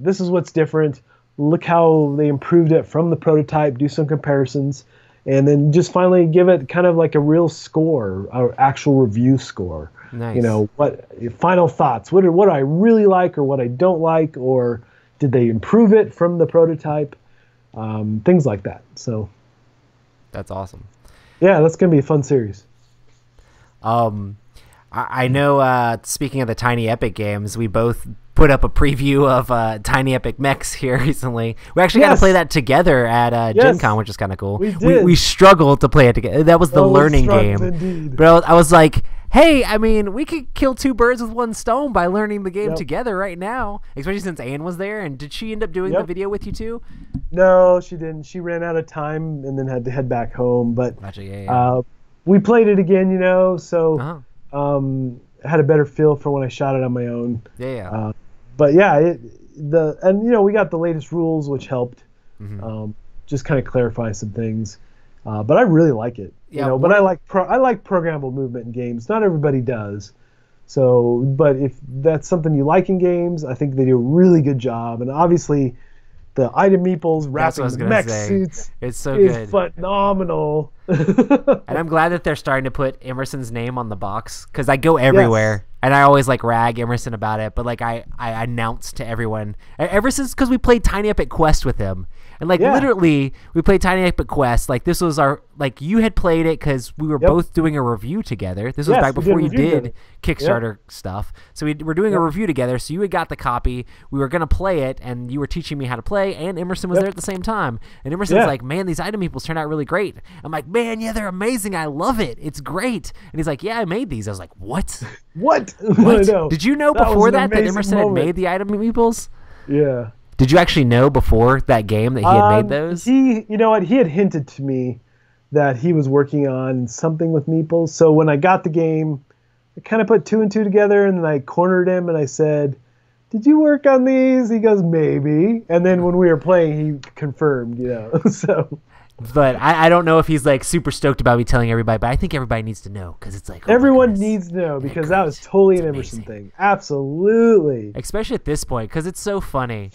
This is what's different. Look how they improved it from the prototype, do some comparisons, and then just finally give it kind of like a real score, or actual review score. Nice. What final thoughts? What do I really like or what I don't like, or did they improve it from the prototype? Things like that. So that's awesome. Yeah, that's going to be a fun series. I know, speaking of the Tiny Epic games, we both put up a preview of Tiny Epic Mechs here recently. We actually got to play that together at Gen Con, which is kind of cool. We did. We struggled to play it together. That was the learning game. Indeed. But I was like, hey, I mean, we could kill two birds with one stone by learning the game together right now, especially since Anne was there. And did she end up doing the video with you too? No, she didn't. She ran out of time and then had to head back home. But gotcha, we played it again, so had a better feel for when I shot it on my own. But yeah, we got the latest rules, which helped just kind of clarify some things. But I really like it. But I like programmable movement in games. Not everybody does. So, but if that's something you like in games, I think they do a really good job. And obviously, the item meeples That's what I wrapping was the gonna mech say. suits It's so is good. phenomenal. And I'm glad that they're starting to put Emerson's name on the box, because I go everywhere and I always like rag Emerson about it, but like I announce to everyone ever since, because we played Tiny Epic Quest with him, and like literally we played Tiny Epic Quest, like this was our, like you had played it because we were both doing a review together. This was back before you did Kickstarter stuff, so we were doing a review together. So you had got the copy, we were gonna play it, and you were teaching me how to play, and Emerson was there at the same time, and Emerson's like, man, these item meeples turned out really great. I'm like, man, yeah, they're amazing, I love it, it's great. And he's like, yeah, I made these. I was like, what? What? Did you know before that Emerson had made the item meeples? Yeah. Did you actually know before that game that he had made those? You know what? He had hinted to me that he was working on something with meeples. So when I got the game, I kind of put 2 and 2 together, and then I cornered him and I said, did you work on these? He goes, maybe. And then when we were playing, he confirmed, you know. So. But I don't know if he's like super stoked about me telling everybody, but I think everybody needs to know, because it's like, oh, everyone needs to know, because that was totally an Emerson thing. Absolutely. Especially at this point, because it's so funny.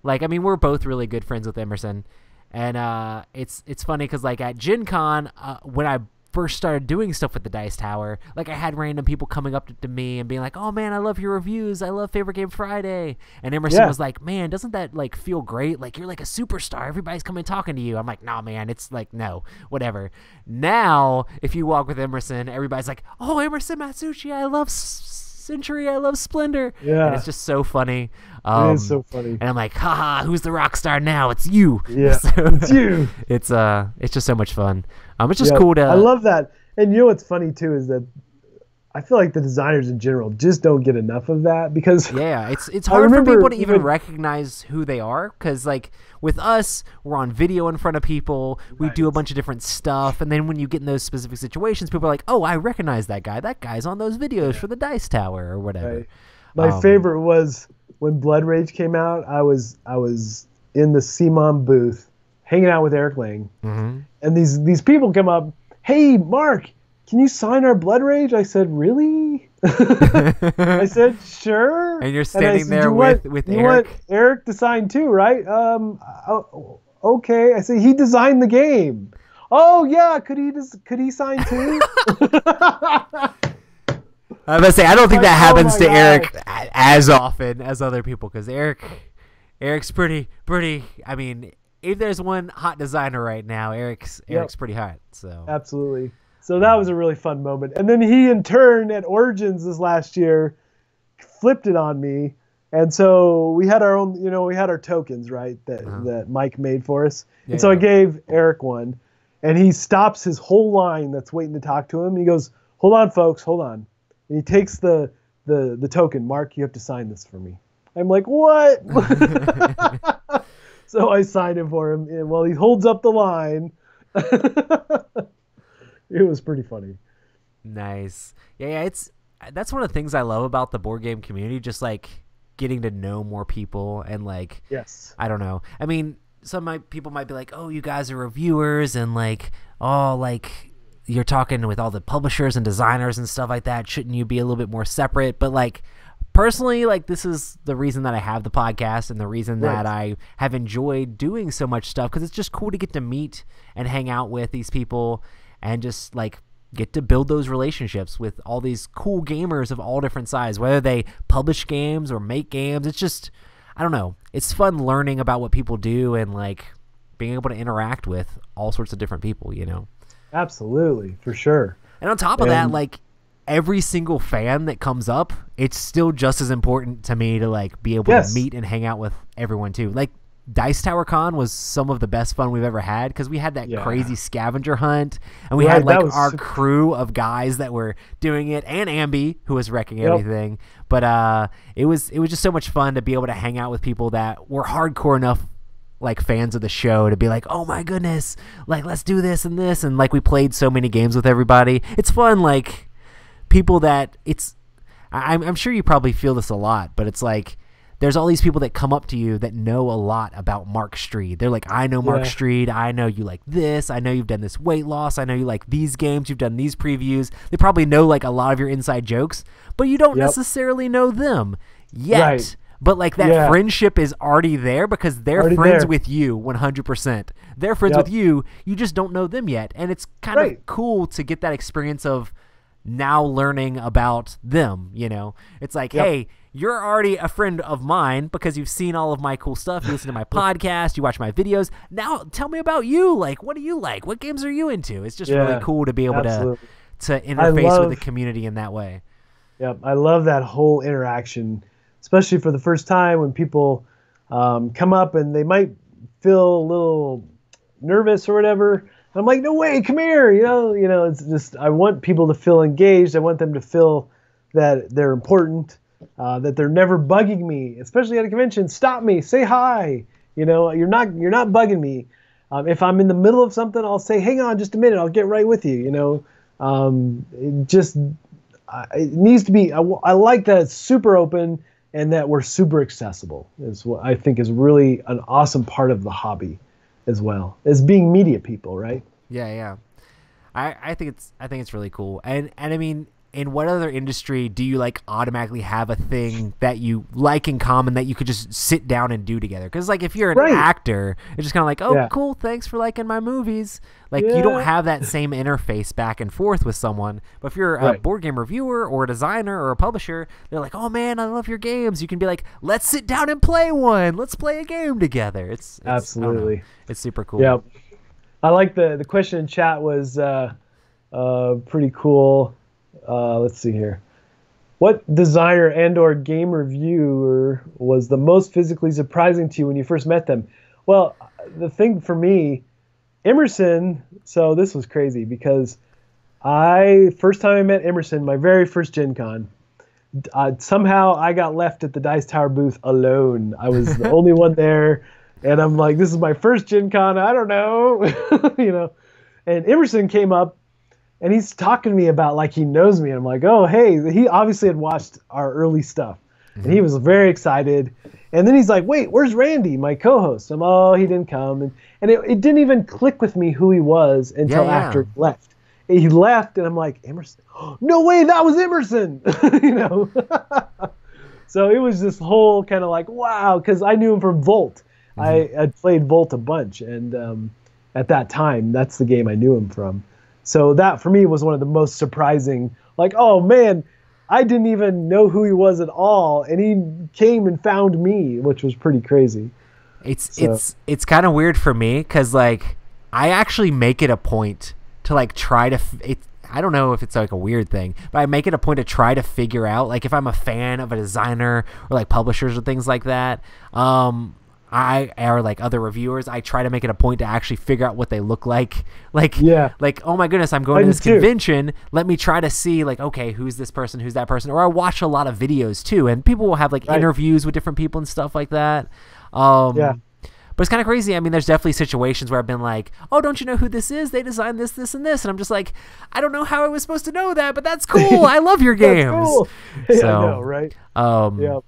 Like, I mean, we're both really good friends with Emerson, and it's funny because like at Gen Con, when I first started doing stuff with the Dice Tower, like I had random people coming up to me and being like, oh man, I love your reviews, I love Favorite Game Friday, and Emerson was like, man, doesn't that like feel great, like you're like a superstar, everybody's coming talking to you. I'm like, nah man, it's like, no, whatever. Now if you walk with Emerson, everybody's like, oh, Emerson Matsushi, I love Century, I love Splendor. And it's just so funny. It is so funny. And I'm like, haha, who's the rock star now? It's you. Yeah, so, it's you. It's just so much fun. It's just cool to. I love that. And you know what's funny too is that I feel like the designers in general just don't get enough of that, because it's hard for people to even recognize who they are, because like with us, we're on video in front of people, we do a bunch of different stuff, and then when you get in those specific situations, people are like, oh, I recognize that guy's on those videos for the Dice Tower or whatever. My favorite was when Blood Rage came out. I was in the CMON booth hanging out with Eric Lang, and these people come up, hey Mark, can you sign our Blood Rage? I said, really? I said, sure. And you're standing there with Eric. You want Eric to sign too, right? Okay. I said, he designed the game. Oh yeah, could he sign too? I was gonna say, I don't think that happens to Eric as often as other people, because Eric's pretty. I mean, if there's one hot designer right now, Eric's pretty hot. So absolutely. So that was a really fun moment. And then he, in turn, at Origins this last year, flipped it on me. And so we had our own, we had our tokens, right, that Mike made for us. And so I gave Eric one, and he stops his whole line that's waiting to talk to him. He goes, hold on, folks, hold on. And he takes the token. Mark, you have to sign this for me. I'm like, what? So I signed it for him. And while he holds up the line, it was pretty funny. Nice. Yeah, that's one of the things I love about the board game community, just like getting to know more people, and like, I don't know. I mean, people might be like, oh, you guys are reviewers, and like, oh, like you're talking with all the publishers and designers and stuff like that. Shouldn't you be a little bit more separate? But like, personally, like, this is the reason that I have the podcast, and the reason that I have enjoyed doing so much stuff, because it's just cool to get to meet and hang out with these people and just like get to build those relationships with all these cool gamers of all different sizes, whether they publish games or make games. It's just, I don't know, it's fun learning about what people do and like being able to interact with all sorts of different people, Absolutely, for sure. And on top of that, like, every single fan that comes up, it's still just as important to me to like be able to meet and hang out with everyone too. Like, Dice Tower Con was some of the best fun we've ever had, because we had that crazy scavenger hunt, and we had like our crew of guys that were doing it, and Ambi, who was wrecking everything. But it was just so much fun to be able to hang out with people that were hardcore enough, like fans of the show, to be like, oh my goodness, like let's do this and this, and like we played so many games with everybody. It's fun, like people that I'm sure you probably feel this a lot, but it's like there's all these people that come up to you that know a lot about Mark Streed. They're like, I know Mark Streed. I know you like this. I know you've done this weight loss. I know you like these games. You've done these previews. They probably know like a lot of your inside jokes, but you don't necessarily know them yet. but like that friendship is already there because they're Already friends there. with you 100%. They're friends Yep. with you. You just don't know them yet. And it's kind Right. of cool to get that experience of now learning about them, you know? It's like, Yep. hey, you're already a friend of mine because you've seen all of my cool stuff. You listen to my podcast, you watch my videos. Now tell me about you. Like, what do you like? What games are you into? It's just really cool to be able absolutely. to interface with the community in that way. Yep, I love that whole interaction, especially for the first time when people come up and they might feel a little nervous or whatever. I'm like, no way, come here. You know, it's just I want people to feel engaged. I want them to feel that they're important, that they're never bugging me, especially at a convention. Stop me, say hi. You know, you're not bugging me. If I'm in the middle of something, I'll say, hang on, just a minute, I'll get right with you. You know, it needs to be. I like that it's super open and that we're super accessible. Is what I think is really an awesome part of the hobby, as well as being media people, right? Yeah. I think it's really cool. And I mean, in what other industry do you like automatically have a thing that you like in common that you could just sit down and do together? Because like if you're an actor, it's just kind of like, oh, cool, thanks for liking my movies. Like you don't have that same interface back and forth with someone. But if you're a board game reviewer or a designer or a publisher, they're like, oh man, I love your games. You can be like, let's sit down and play one. Let's play a game together. It's absolutely, it's super cool. Yeah, I like the question in chat was pretty cool. Let's see here. What designer and/or game reviewer was the most physically surprising to you when you first met them? Well, the thing for me, Emerson. So this was crazy because first time I met Emerson, my very first Gen Con, somehow I got left at the Dice Tower booth alone. I was the only one there, and I'm like, this is my first Gen Con. I don't know, you know. And Emerson came up. And he's talking to me about like he knows me. And I'm like, oh, hey, he obviously had watched our early stuff. And he was very excited. And then he's like, wait, where's Randy, my co-host? Oh, he didn't come. And it didn't even click with me who he was until after he left. He left, and I'm like, Emerson? Oh, no way, that was Emerson! You know? So it was this whole kind of like, wow, because I knew him from Volt. I had played Volt a bunch. And at that time, that's the game I knew him from. So that, for me, was one of the most surprising, like, oh, man, I didn't even know who he was at all, and he came and found me, which was pretty crazy. It's kind of weird for me because, like, I actually make it a point to, like, try to I don't know if it's, like, a weird thing, but I make it a point to try to figure out, like, if I'm a fan of a designer or, like, publishers or things like that, or like other reviewers, I try to make it a point to actually figure out what they look like. Like, oh my goodness, I'm going to this convention. Let me try to see like, okay, who's this person? Who's that person? Or I watch a lot of videos too. And people will have like interviews with different people and stuff like that. But it's kind of crazy. I mean, there's definitely situations where I've been like, oh, don't you know who this is? They designed this, this, and this. And I'm just like, I don't know how I was supposed to know that, but that's cool. I love your games. Cool. So, I know, right?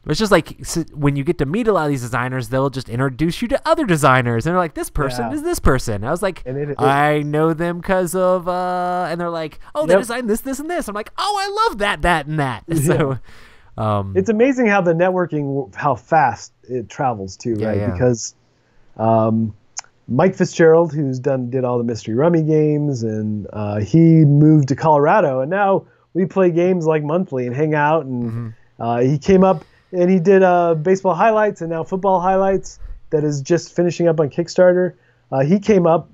It's just like when you get to meet a lot of these designers, they'll just introduce you to other designers. And they're like, this person is this person. I was like, I know them because of, and they're like, oh, they designed this, this, and this. I'm like, oh, I love that, that, and that. So it's amazing how the networking, how fast it travels too, right? Because Mike Fitzgerald, who's did all the Mystery Rummy games, and he moved to Colorado, and now we play games like monthly and hang out. And he came up and he did baseball highlights and now football highlights that is just finishing up on Kickstarter. He came up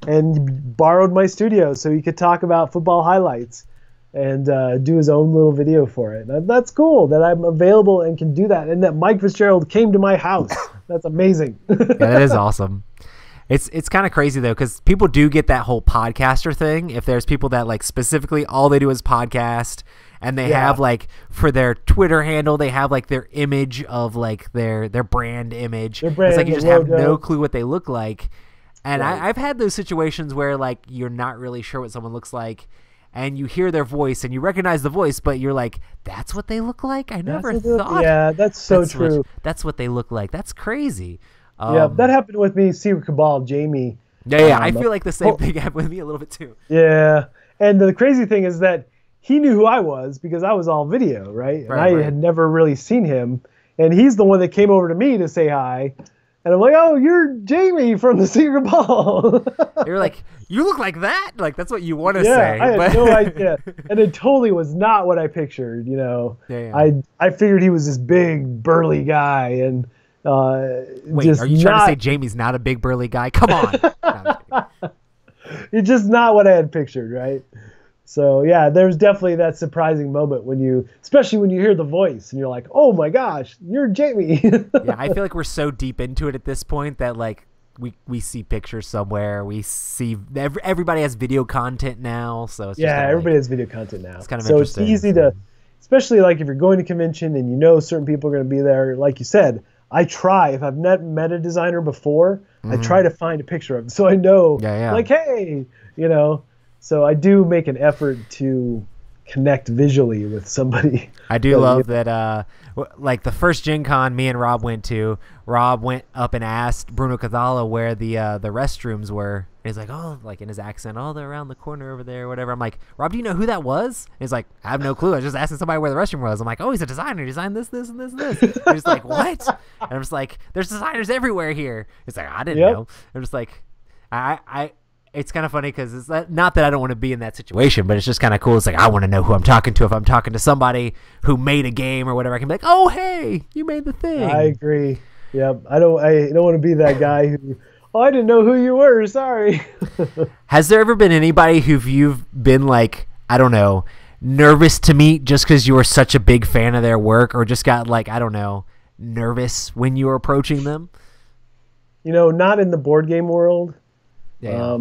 and borrowed my studio so he could talk about football highlights and do his own little video for it. That's cool that I'm available and can do that, and that Mike Fitzgerald came to my house. That's amazing. Yeah, that is awesome. It's kind of crazy though, because people do get that whole podcaster thing. If there's people that like specifically all they do is podcast, and they have like for their Twitter handle, they have like their image of like their brand image. It's like you just have no clue what they look like. And I've had those situations where like you're not really sure what someone looks like, and you hear their voice and you recognize the voice, but you're like, that's what they look like? I never thought. Yeah, that's so true. That's what they look like. That's crazy. Yeah, that happened with me, Secret Cabal, Jamie. Yeah, I feel like the same thing happened with me a little bit too. Yeah, and the crazy thing is that he knew who I was because I was all video, right? And I had never really seen him. and he's the one that came over to me to say hi. And I'm like, oh, you're Jamie from the Secret Ball. You're like, you look like that? Like, that's what you want to Yeah, say. I had no idea. And it totally was not what I pictured, you know. Yeah. I figured he was this big, burly guy. And wait, are you trying to say Jamie's not a big, burly guy? Come on. No, I'm kidding. It's just not what I had pictured, right? So, yeah, there's definitely that surprising moment especially when you hear the voice and you're like, oh my gosh, you're Jamie. Yeah, I feel like we're so deep into it at this point that, like, we see pictures somewhere. We see everybody has video content now. So it's just everybody has video content now. It's kind of so interesting. It's easy to, especially like if you're going to convention and you know certain people are going to be there, like you said, I try, if I've met a designer before, I try to find a picture of it so I know, like, hey, you know. So I do make an effort to connect visually with somebody. I do love that, like the first Gen Con me and Rob went to, Rob went up and asked Bruno Cathala where the restrooms were. And he's like, oh, like in his accent, oh, they're around the corner over there or whatever. I'm like, Rob, do you know who that was? And he's like, I have no clue. I was just asking somebody where the restroom was. I'm like, oh, he's a designer. He designed this, this, and this, and this. And he's like, what? And I'm just like, there's designers everywhere here. He's like, I didn't know. I'm just like, it's kind of funny because it's not that I don't want to be in that situation, but it's just kind of cool. It's like I want to know who I'm talking to. If I'm talking to somebody who made a game or whatever, I can be like, "Oh, hey, you made the thing." I agree. Yep. I don't want to be that guy who, oh, I didn't know who you were. Sorry. Has there ever been anybody you've been like, I don't know, nervous to meet just because you were such a big fan of their work, or just got like, I don't know, nervous when you were approaching them? You know, not in the board game world. Yeah.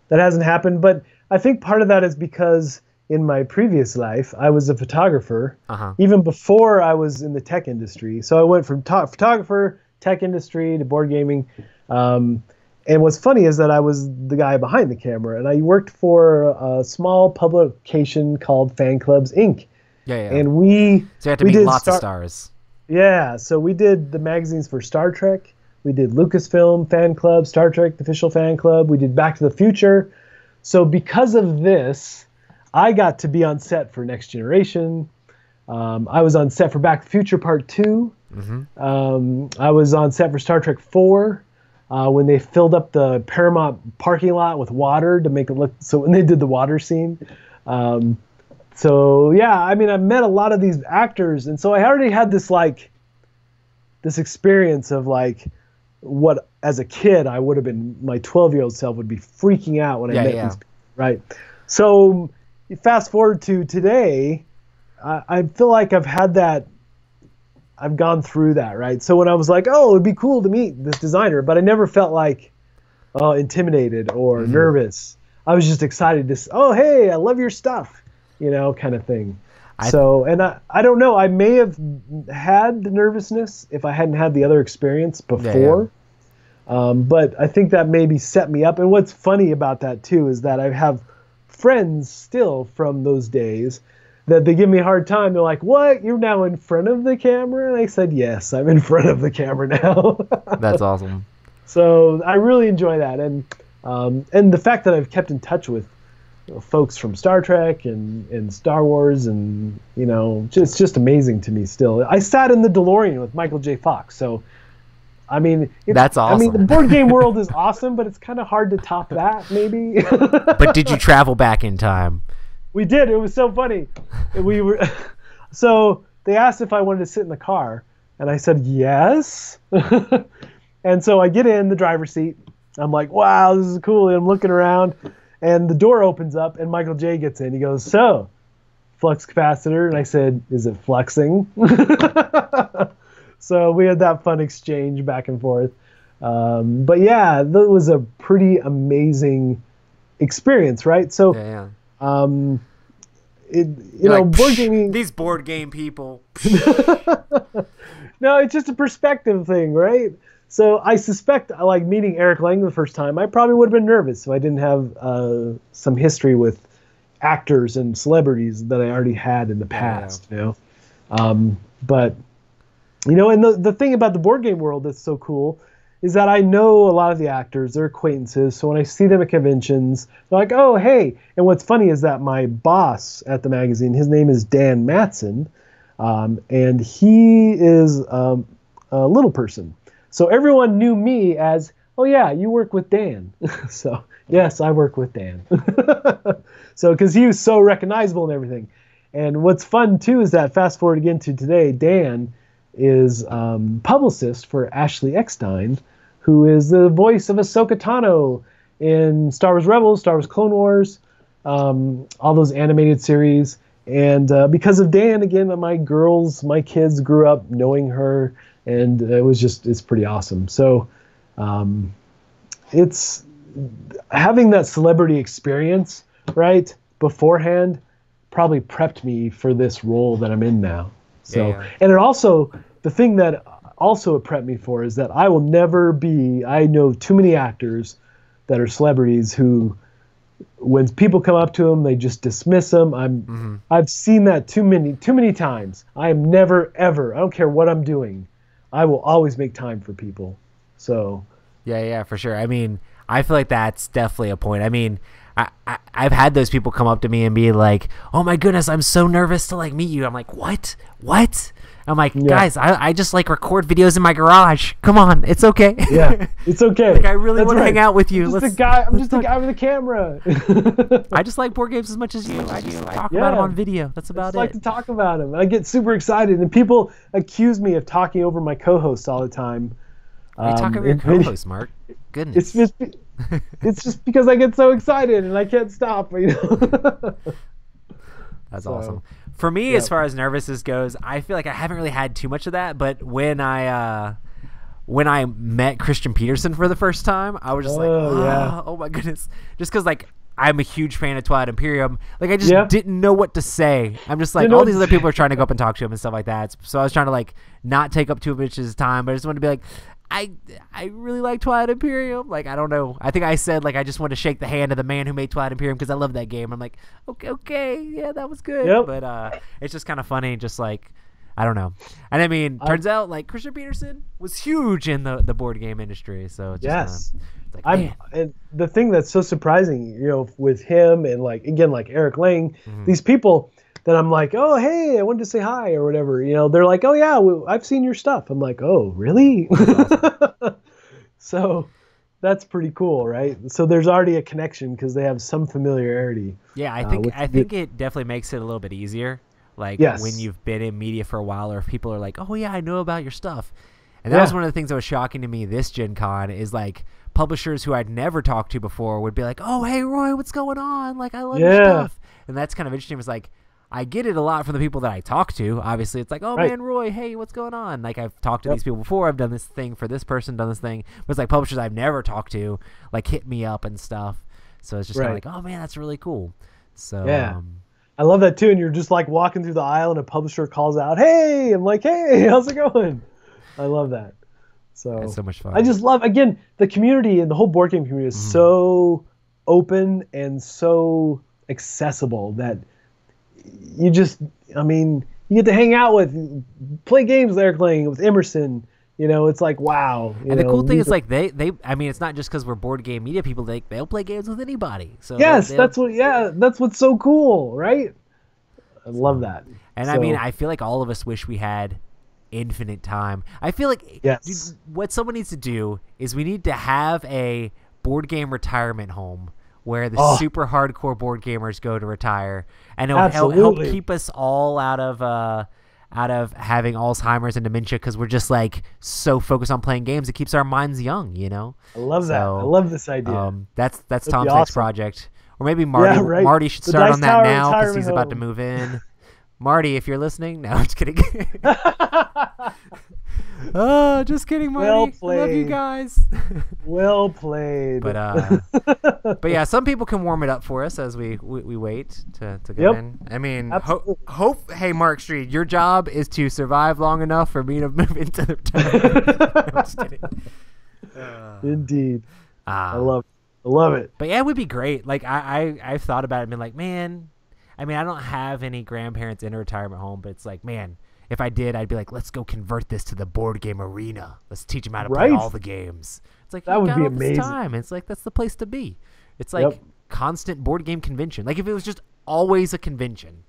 That hasn't happened, but I think part of that is because in my previous life, I was a photographer, even before I was in the tech industry. So I went from photographer, tech industry to board gaming. And what's funny is that I was the guy behind the camera, and I worked for a small publication called Fan Clubs Inc. Yeah. And so you had to meet lots of stars. Yeah, so we did the magazines for Star Trek. We did Lucasfilm Fan Club, Star Trek Official Fan Club. We did Back to the Future. So because of this, I got to be on set for Next Generation. I was on set for Back to the Future Part 2. I was on set for Star Trek 4 when they filled up the Paramount parking lot with water to make it look, so when they did the water scene. So yeah, I mean, I met a lot of these actors, and so I already had this experience of like, what as a kid I would have been, my 12-year-old self would be freaking out when I met these people, right? So fast forward to today, I feel like I've gone through that, right? So when I was like, oh, it'd be cool to meet this designer, but I never felt like intimidated or nervous. I was just excited to, oh, hey, I love your stuff, you know, kind of thing. I don't know. I may have had the nervousness if I hadn't had the other experience before. But I think that maybe set me up. And what's funny about that, too, is that I have friends still from those days that they give me a hard time. They're like, what? You're now in front of the camera? And I said, yes, I'm in front of the camera now. That's awesome. So I really enjoy that. And the fact that I've kept in touch with folks from Star Trek and Star Wars, and you know, it's just amazing to me still. I sat in the DeLorean with Michael J. Fox, so I mean, that's awesome. I mean, the board game world is awesome, but it's kind of hard to top that, maybe. But did you travel back in time? We did. It was so funny. So they asked if I wanted to sit in the car, and I said yes. And so I get in the driver's seat. I'm like, wow, this is cool. And I'm looking around. And the door opens up, and Michael J. gets in. He goes, so, flux capacitor? And I said, is it fluxing? So we had that fun exchange back and forth. But yeah, that was a pretty amazing experience, right? So, board gaming. These board game people. No, it's just a perspective thing, right? So I suspect, like meeting Eric Lang the first time, I probably would have been nervous if I didn't have some history with actors and celebrities that I already had in the past, you know. But, you know, and the thing about the board game world that's so cool is that I know a lot of the actors, they're acquaintances. So when I see them at conventions, they're like, oh, hey. And what's funny is that my boss at the magazine, his name is Dan Matson. And he is a little person. So everyone knew me as, oh yeah, you work with Dan. So yes, I work with Dan. So because he was so recognizable and everything. And what's fun too is that fast forward again to today, Dan is publicist for Ashley Eckstein, who is the voice of Ahsoka Tano in Star Wars Rebels, Star Wars Clone Wars, all those animated series. And because of Dan, again, my kids grew up knowing her, and it's pretty awesome. So it's having that celebrity experience, right, beforehand probably prepped me for this role that I'm in now. So, and it also, the thing that also it prepped me for is that I know too many actors that are celebrities who, when people come up to them, they just dismiss them. I've seen that too many times. I am never, ever, I don't care what I'm doing, I will always make time for people. So. Yeah, for sure. I mean, I feel like that's definitely a point. I mean, I've had those people come up to me and be like, oh my goodness, I'm so nervous to like meet you. I'm like, what? I'm like, guys, I just like record videos in my garage. Come on, it's okay. Yeah, it's okay. Like I really want to hang out with you. I'm just a guy with a camera. I just like board games as much as you. I just talk about them on video. That's about it. I like to talk about them. I get super excited, and people accuse me of talking over my co-hosts all the time. Are you talking over your co-host, Mark? Goodness. It's just because I get so excited and I can't stop. That's awesome. For me, as far as nervousness goes, I feel like I haven't really had too much of that. But when I met Christian Peterson for the first time, I was just oh my goodness, just because like I'm a huge fan of Twilight Imperium. Like I just didn't know what to say. I'm just like all these other people are trying to go up and talk to him and stuff like that. So I was trying to like not take up too much of his time, but I just wanted to be like, I really like Twilight Imperium. Like, I don't know. I think I said, like, I just want to shake the hand of the man who made Twilight Imperium because I love that game. I'm like, okay, yeah, that was good. Yep. But it's just kind of funny, just like, I don't know. And I mean, turns out, like, Christian Peterson was huge in the board game industry. So it's just it's like, and the thing that's so surprising, with him and, like, again, like Eric Lang, these people that I'm like, oh, hey, I wanted to say hi or whatever. They're like, oh, yeah, I've seen your stuff. I'm like, oh, really? Awesome. So that's pretty cool, right? So there's already a connection because they have some familiarity. Yeah, I think it definitely makes it a little bit easier. Like when you've been in media for a while, or if people are like, oh, yeah, I know about your stuff. And that was one of the things that was shocking to me this Gen Con is like publishers who I'd never talked to before would be like, oh, hey, Roy, what's going on? Like, I love your stuff. And that's kind of interesting. It was like, I get it a lot from the people that I talk to. Obviously, it's like, oh, man, Roy, hey, what's going on? Like, I've talked to these people before. I've done this thing for this person, done this thing. But it's like publishers I've never talked to, like, hit me up and stuff. So it's just kind of like, oh, man, that's really cool. So, I love that, too. And you're just, like, walking through the aisle and a publisher calls out, hey. I'm like, hey, how's it going? I love that. So it's so much fun. I just love, again, the community and the whole board game community is so open and so accessible that you just, you get to hang out with, play games they're playing with Emerson. It's like, wow. And the cool thing is, like, they it's not just because we're board game media people. They'll play games with anybody. So yes, that's what's so cool, right? I love that. And I feel like all of us wish we had infinite time. I feel like dude, what someone needs to do is we need to have a board game retirement home where the super hardcore board gamers go to retire, and it'll help keep us all out of having Alzheimer's and dementia because we're just like so focused on playing games. It keeps our minds young, I love that. I love this idea. That's Tom's next project, or maybe Marty. Marty should start on that now because he's about to move in. Marty, if you're listening, no, I'm just kidding. Oh, just kidding, Marty. Well played. I love you guys. Well played. But yeah, some people can warm it up for us as we wait to get in. I mean, hey, Mark Streed, your job is to survive long enough for me to move into the retirement. No, I'm just kidding. Indeed. I love it. But yeah, it would be great. Like I've thought about it and been like, man, I don't have any grandparents in a retirement home, but it's like, man, if I did, I'd be like, let's go convert this to the board game arena. Let's teach them how to play all the games. It's like, that would be amazing. Time. It's like, that's the place to be. It's like constant board game convention. Like if it was just always a convention.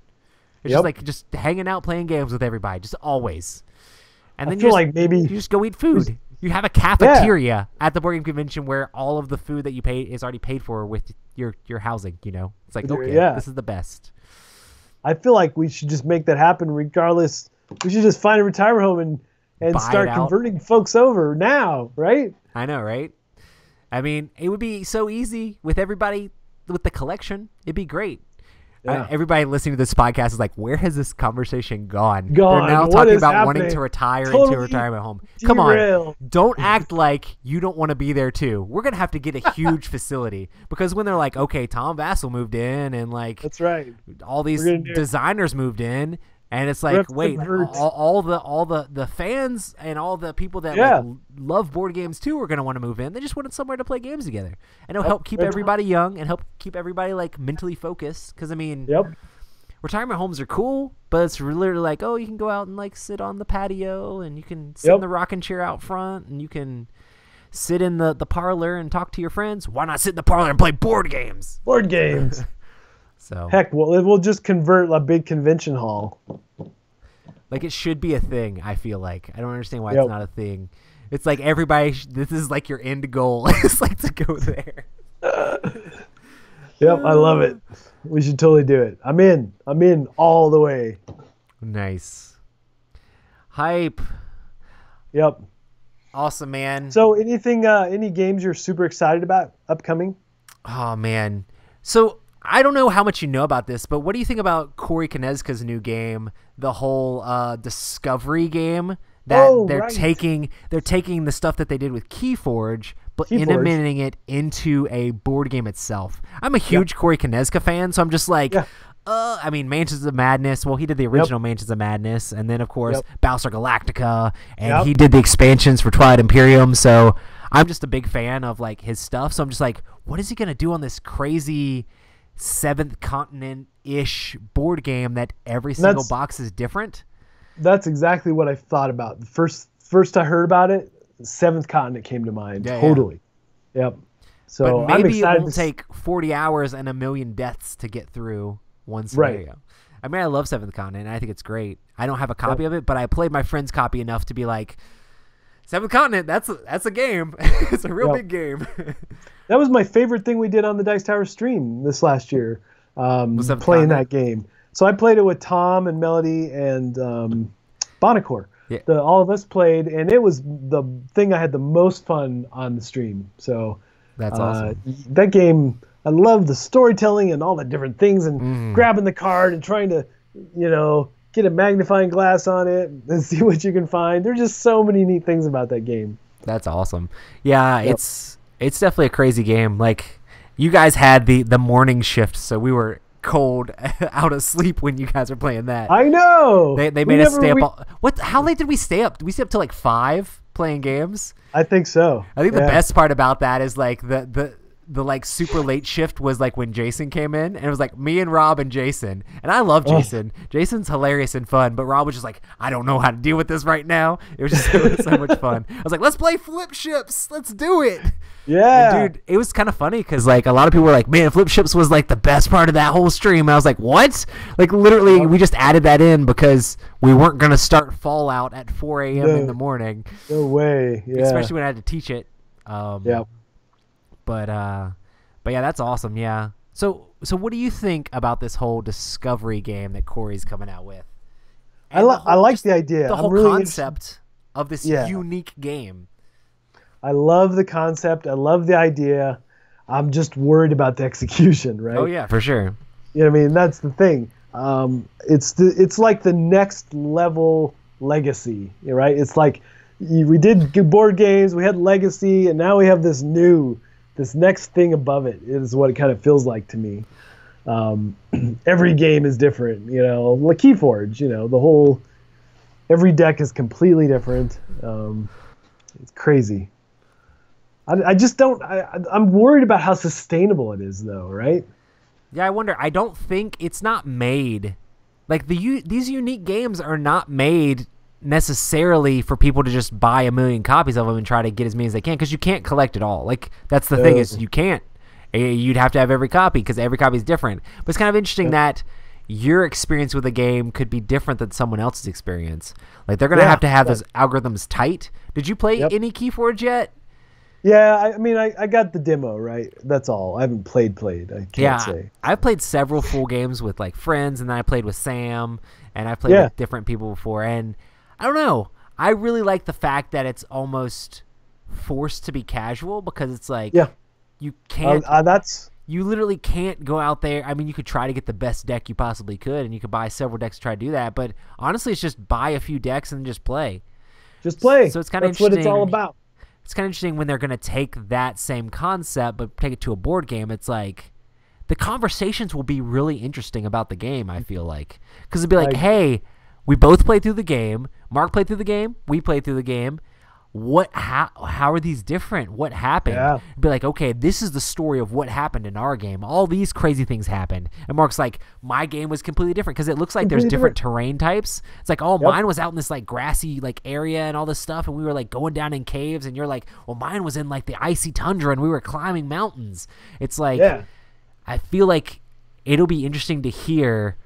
It's just like just hanging out playing games with everybody, just always. And then I feel like maybe you just go eat food. You have a cafeteria at the board game convention where all of the food that you pay is already paid for with your housing. You know, it's like, okay, this is the best. I feel like we should just make that happen regardless. We should just find a retirement home and start converting folks over now, right? I know, right? I mean, it would be so easy with everybody with the collection. It'd be great. Yeah. Everybody listening to this podcast is like, where has this conversation gone? They're now talking about wanting to retire into a retirement home. Come on. Don't act like you don't want to be there too. We're going to have to get a huge facility because when they're like, okay, Tom Vassell moved in and like that's right, all these designers moved in. And it's like, wait, all the fans and all the people that like, love board games too are going to want to move in. They just wanted somewhere to play games together. And it'll help keep everybody young and help keep everybody like mentally focused. Because, I mean, retirement homes are cool, but it's literally like, oh, you can go out and like sit on the patio and you can sit in the rocking chair out front and you can sit in the parlor and talk to your friends. Why not sit in the parlor and play board games? Board games. So heck, we'll just convert a big convention hall. Like it should be a thing. I feel like I don't understand why it's not a thing. It's like everybody. This is like your end goal. It's like to go there. Yep, I love it. We should totally do it. I'm in. I'm in all the way. Nice. Hype. Yep. Awesome, man. So anything? Any games you're super excited about upcoming? Oh man. So. I don't know how much you know about this, but what do you think about Corey Konezka's new game, the whole Discovery game that they're taking the stuff that they did with Keyforge, but implementing it into a board game itself. I'm a huge Corey Konezka fan, so I'm just like, I mean, Mansions of Madness. Well, he did the original Mansions of Madness, and then of course Battlestar Galactica, and he did the expansions for Twilight Imperium. So I'm just a big fan of like his stuff. So I'm just like, what is he gonna do on this crazy Seventh Continent-ish board game that every single box is different? That's exactly what I thought about. First I heard about it, Seventh Continent came to mind. Totally. Yep. So but maybe I'm it won't take 40 hours and a million deaths to get through one scenario. Right. I mean, I love Seventh Continent, and I think it's great. I don't have a copy of it, but I played my friend's copy enough to be like, Seventh Continent, that's a game. It's a real big game. That was my favorite thing we did on the Dice Tower stream this last year, playing that game. So I played it with Tom and Melody and Bonacore. Yeah. All of us played, and it was the thing I had the most fun on the stream. So that's awesome. That game, I love the storytelling and all the different things and grabbing the card and trying to, get a magnifying glass on it and see what you can find. There's just so many neat things about that game. That's awesome. Yeah, it's definitely a crazy game. Like, you guys had the morning shift, so we were cold out of sleep when you guys were playing that. I know. They made us stay up. How late did we stay up? Did we stay up till like 5 playing games? I think so. I think the best part about that is like the like super late shift was like when Jason came in, and it was like me and Rob and Jason, and I love Jason. Jason's hilarious and fun, but Rob was just like, I don't know how to deal with this right now. It was just so much fun. I was like, let's play Flip Ships, let's do it. Yeah, and dude, it was kind of funny because like a lot of people were like, man, Flip Ships was like the best part of that whole stream. And I was like, what? Like literally, we just added that in because we weren't gonna start Fallout at 4 a.m. in the morning. No way. Yeah. Especially when I had to teach it. But yeah, that's awesome. Yeah. So what do you think about this whole Discovery game that Corey's coming out with? I like the idea. The whole concept of this unique game. I love the concept. I love the idea. I'm just worried about the execution, right? Oh yeah, for sure. You know what I mean? That's the thing. It's like the next level Legacy, right? It's like we did board games, we had Legacy, and now we have this next thing above it is what it kind of feels like to me. Every game is different, like Keyforge, every deck is completely different. It's crazy. I just don't, I'm worried about how sustainable it is though, right? Yeah, I wonder, I don't think it's not made, like these unique games are not made necessarily for people to just buy a million copies of them and try to get as many as they can, because you can't collect it all. Like that's the thing, is you can't. You'd have to have every copy because every copy is different. But it's kind of interesting that your experience with a game could be different than someone else's experience. Like they're gonna have to have those algorithms tight. Did you play any Keyforge yet? Yeah, I mean, I got the demo, right? That's all. I haven't played. I can't say. I've played several full games with like friends, and then I played with Sam, and I played with different people before. And I don't know. I really like the fact that it's almost forced to be casual, because it's like you can't. You literally can't go out there. I mean, you could try to get the best deck you possibly could, and you could buy several decks to try to do that. But honestly, it's just buy a few decks and just play. Just play. So it's kind of interesting. That's what it's all about. It's kind of interesting when they're going to take that same concept but take it to a board game. It's like the conversations will be really interesting about the game, I feel like. Because it'd be like, hey, we both played through the game. Mark played through the game. We played through the game. How are these different? What happened? Yeah. Be like, okay, this is the story of what happened in our game. All these crazy things happened. And Mark's like, my game was completely different, because it looks like there's different terrain types. It's like, oh, mine was out in this like grassy like area and all this stuff, and we were like going down in caves, and you're like, well, mine was in like the icy tundra and we were climbing mountains. It's like, I feel like it'll be interesting to hear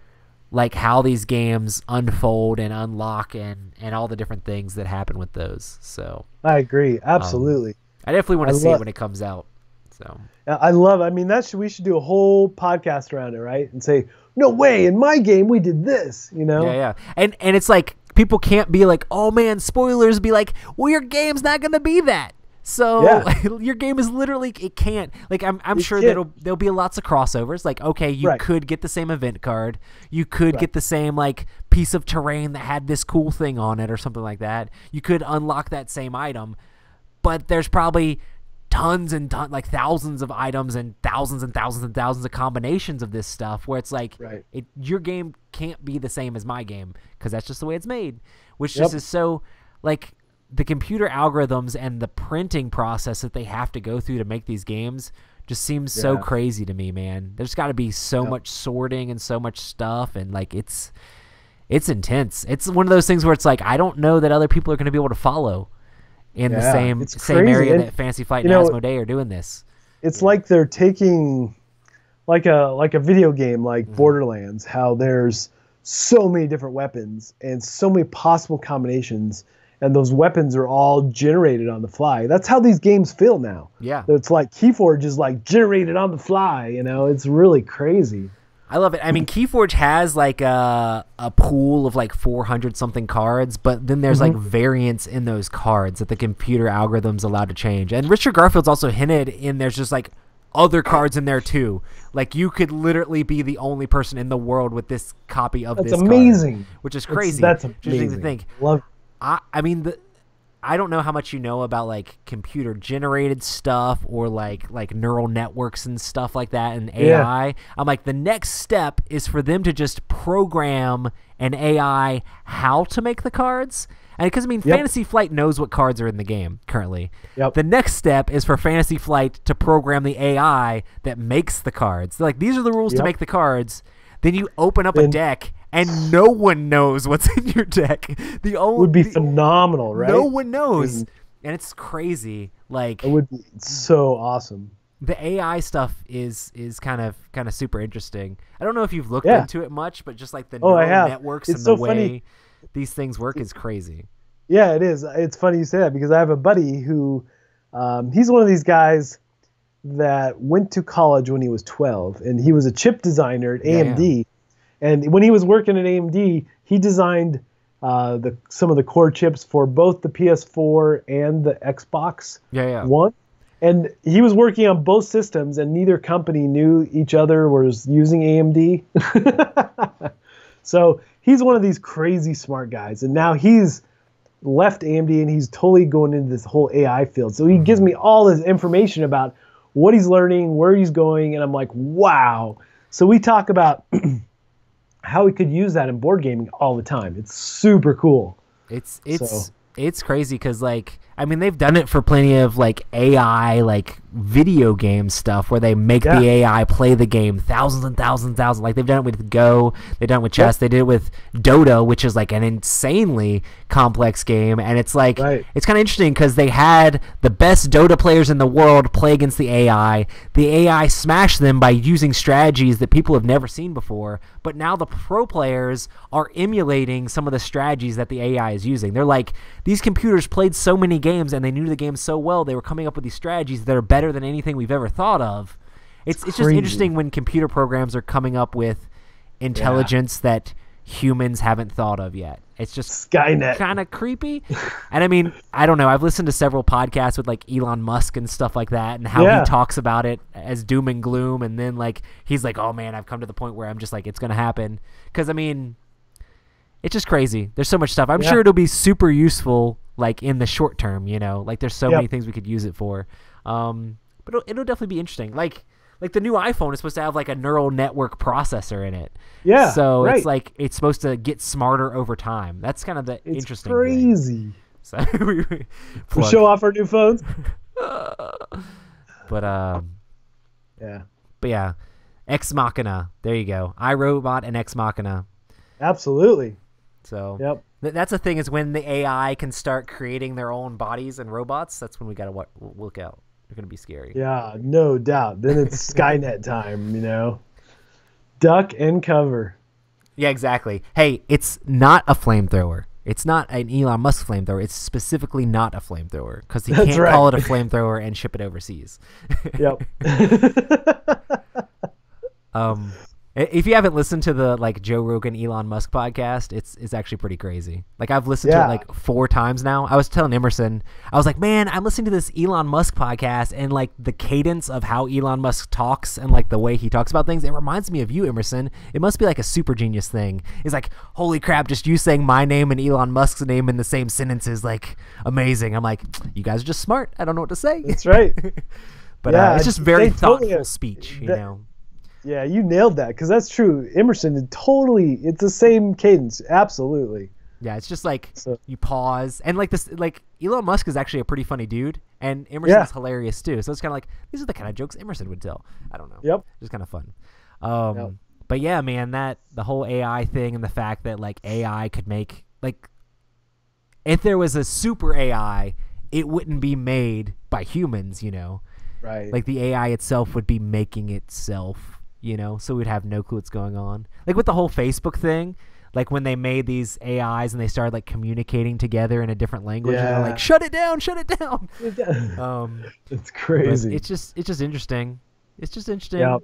like how these games unfold and unlock and all the different things that happen with those. So I agree. Absolutely. I definitely want to see it when it comes out. So I mean, we should do a whole podcast around it, right? And say, no way, in my game we did this, you know? Yeah. And it's like, people can't be like, oh man, spoilers, be like, well, your game's not going to be that. So your game is literally, it can't. Like I'm sure there'll be lots of crossovers. Like, okay, you could get the same event card, you could get the same like piece of terrain that had this cool thing on it or something like that. You could unlock that same item, but there's probably tons and like thousands of items and thousands of combinations of this stuff, where it's like your game can't be the same as my game, because that's just the way it's made, which just is so like. The computer algorithms and the printing process that they have to go through to make these games just seems so crazy to me, man. There's got to be so much sorting and so much stuff, and like it's intense. It's one of those things where it's like, I don't know that other people are going to be able to follow in the same area that Fantasy Flight and Asmodee are doing this. It's like they're taking like a video game like Borderlands, how there's so many different weapons and so many possible combinations, and those weapons are all generated on the fly. That's how these games feel now. Yeah. It's like Keyforge is like generated on the fly, you know? It's really crazy. I love it. I mean, Keyforge has like a pool of like 400 something cards, but then there's like variants in those cards that the computer algorithm's allowed to change. And Richard Garfield's also hinted in there's just like other cards in there too. Like you could literally be the only person in the world with this copy of this card. That's amazing. Which is crazy. That's amazing. Interesting to think. Love. I mean, I don't know how much you know about like computer generated stuff or like neural networks and stuff like that and AI. Yeah. I'm like, the next step is for them to just program an AI how to make the cards. And because I mean, Fantasy Flight knows what cards are in the game currently. The next step is for Fantasy Flight to program the AI that makes the cards. They're like, these are the rules to make the cards. Then you open up a deck, and no one knows what's in your deck. Would be phenomenal, right? No one knows, and it's crazy. Like, it would be so awesome. The AI stuff is kind of super interesting. I don't know if you've looked into it much, but just like the neural networks and the way these things work is crazy. Yeah, it is. It's funny you say that, because I have a buddy who he's one of these guys that went to college when he was 12, and he was a chip designer at AMD. And when he was working at AMD, he designed some of the core chips for both the PS4 and the Xbox One. And he was working on both systems, and neither company knew each other was using AMD. So he's one of these crazy smart guys, and now he's left AMD and he's totally going into this whole AI field. So he gives me all this information about what he's learning, where he's going, and I'm like, wow. So we talk about how we could use that in board gaming all the time. It's super cool. It's crazy because, like, I mean, they've done it for plenty of like AI, like video game stuff where they make the AI play the game thousands and thousands and thousands. Like they've done it with Go, they've done it with chess, they did it with Dota, which is like an insanely complex game. And it's like, it's kind of interesting because they had the best Dota players in the world play against the AI. The AI smashed them by using strategies that people have never seen before. But now the pro players are emulating some of the strategies that the AI is using. They're like, these computers played so many games and they knew the game so well, they were coming up with these strategies that are better than anything we've ever thought of. It's just interesting when computer programs are coming up with intelligence that humans haven't thought of yet. It's just Skynet, kind of creepy. And I mean, I don't know. I've listened to several podcasts with like Elon Musk and stuff like that, and how he talks about it as doom and gloom, and then like he's like, "Oh man, I've come to the point where I'm just like, it's gonna happen." Because I mean, it's just crazy. There's so much stuff. I'm sure it'll be super useful, like in the short term. You know, like there's so many things we could use it for. But it'll definitely be interesting. Like the new iPhone is supposed to have like a neural network processor in it. Yeah. So it's like it's supposed to get smarter over time. That's kind of the interesting thing. Crazy. So we show off our new phones. But yeah. Ex Machina. There you go. iRobot and Ex Machina. Absolutely. So that's the thing, is when the AI can start creating their own bodies and robots, that's when we got to look out. They're going to be scary. Yeah, no doubt. Then it's Skynet time, you know. Duck and cover. Yeah, exactly. Hey, it's not a flamethrower. It's not an Elon Musk flamethrower. It's specifically not a flamethrower because he can't call it a flamethrower and ship it overseas. Yep. If you haven't listened to the like Joe Rogan Elon Musk podcast, it's actually pretty crazy. Like I've listened to it like 4 times now. I was telling Emerson, I was like, man, I'm listening to this Elon Musk podcast, and like the cadence of how Elon Musk talks and like the way he talks about things, it reminds me of you, Emerson. It must be like a super genius thing. It's like, holy crap, just you saying my name and Elon Musk's name in the same sentence is like amazing. I'm like, you guys are just smart. I don't know what to say. That's right. But it's just very thoughtful speech, you know. Yeah, you nailed that, because that's true. Emerson, it's the same cadence. Absolutely. Yeah, it's just like you pause, and like this, like Elon Musk is actually a pretty funny dude, and Emerson's hilarious too. So it's kind of like these are the kind of jokes Emerson would tell. I don't know. Yep. Just kind of fun. But yeah, man, the whole AI thing and the fact that like AI could make, like, if there was a super AI, it wouldn't be made by humans, you know. Right. Like the AI itself would be making itself. You know, so we'd have no clue what's going on. Like with the whole Facebook thing, like when they made these AIs and they started like communicating together in a different language, and they're like, shut it down. It's crazy. It's just interesting. It's just interesting. Yep.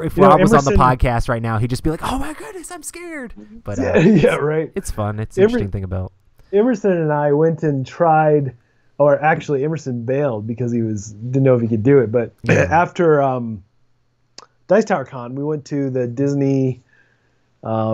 If Rob was on the podcast right now, he'd just be like, oh my goodness, I'm scared. But right. It's fun. It's an interesting thing about. Emerson and I went and tried, or actually Emerson bailed because he didn't know if he could do it. But after Dice Tower Con, we went to the Disney, what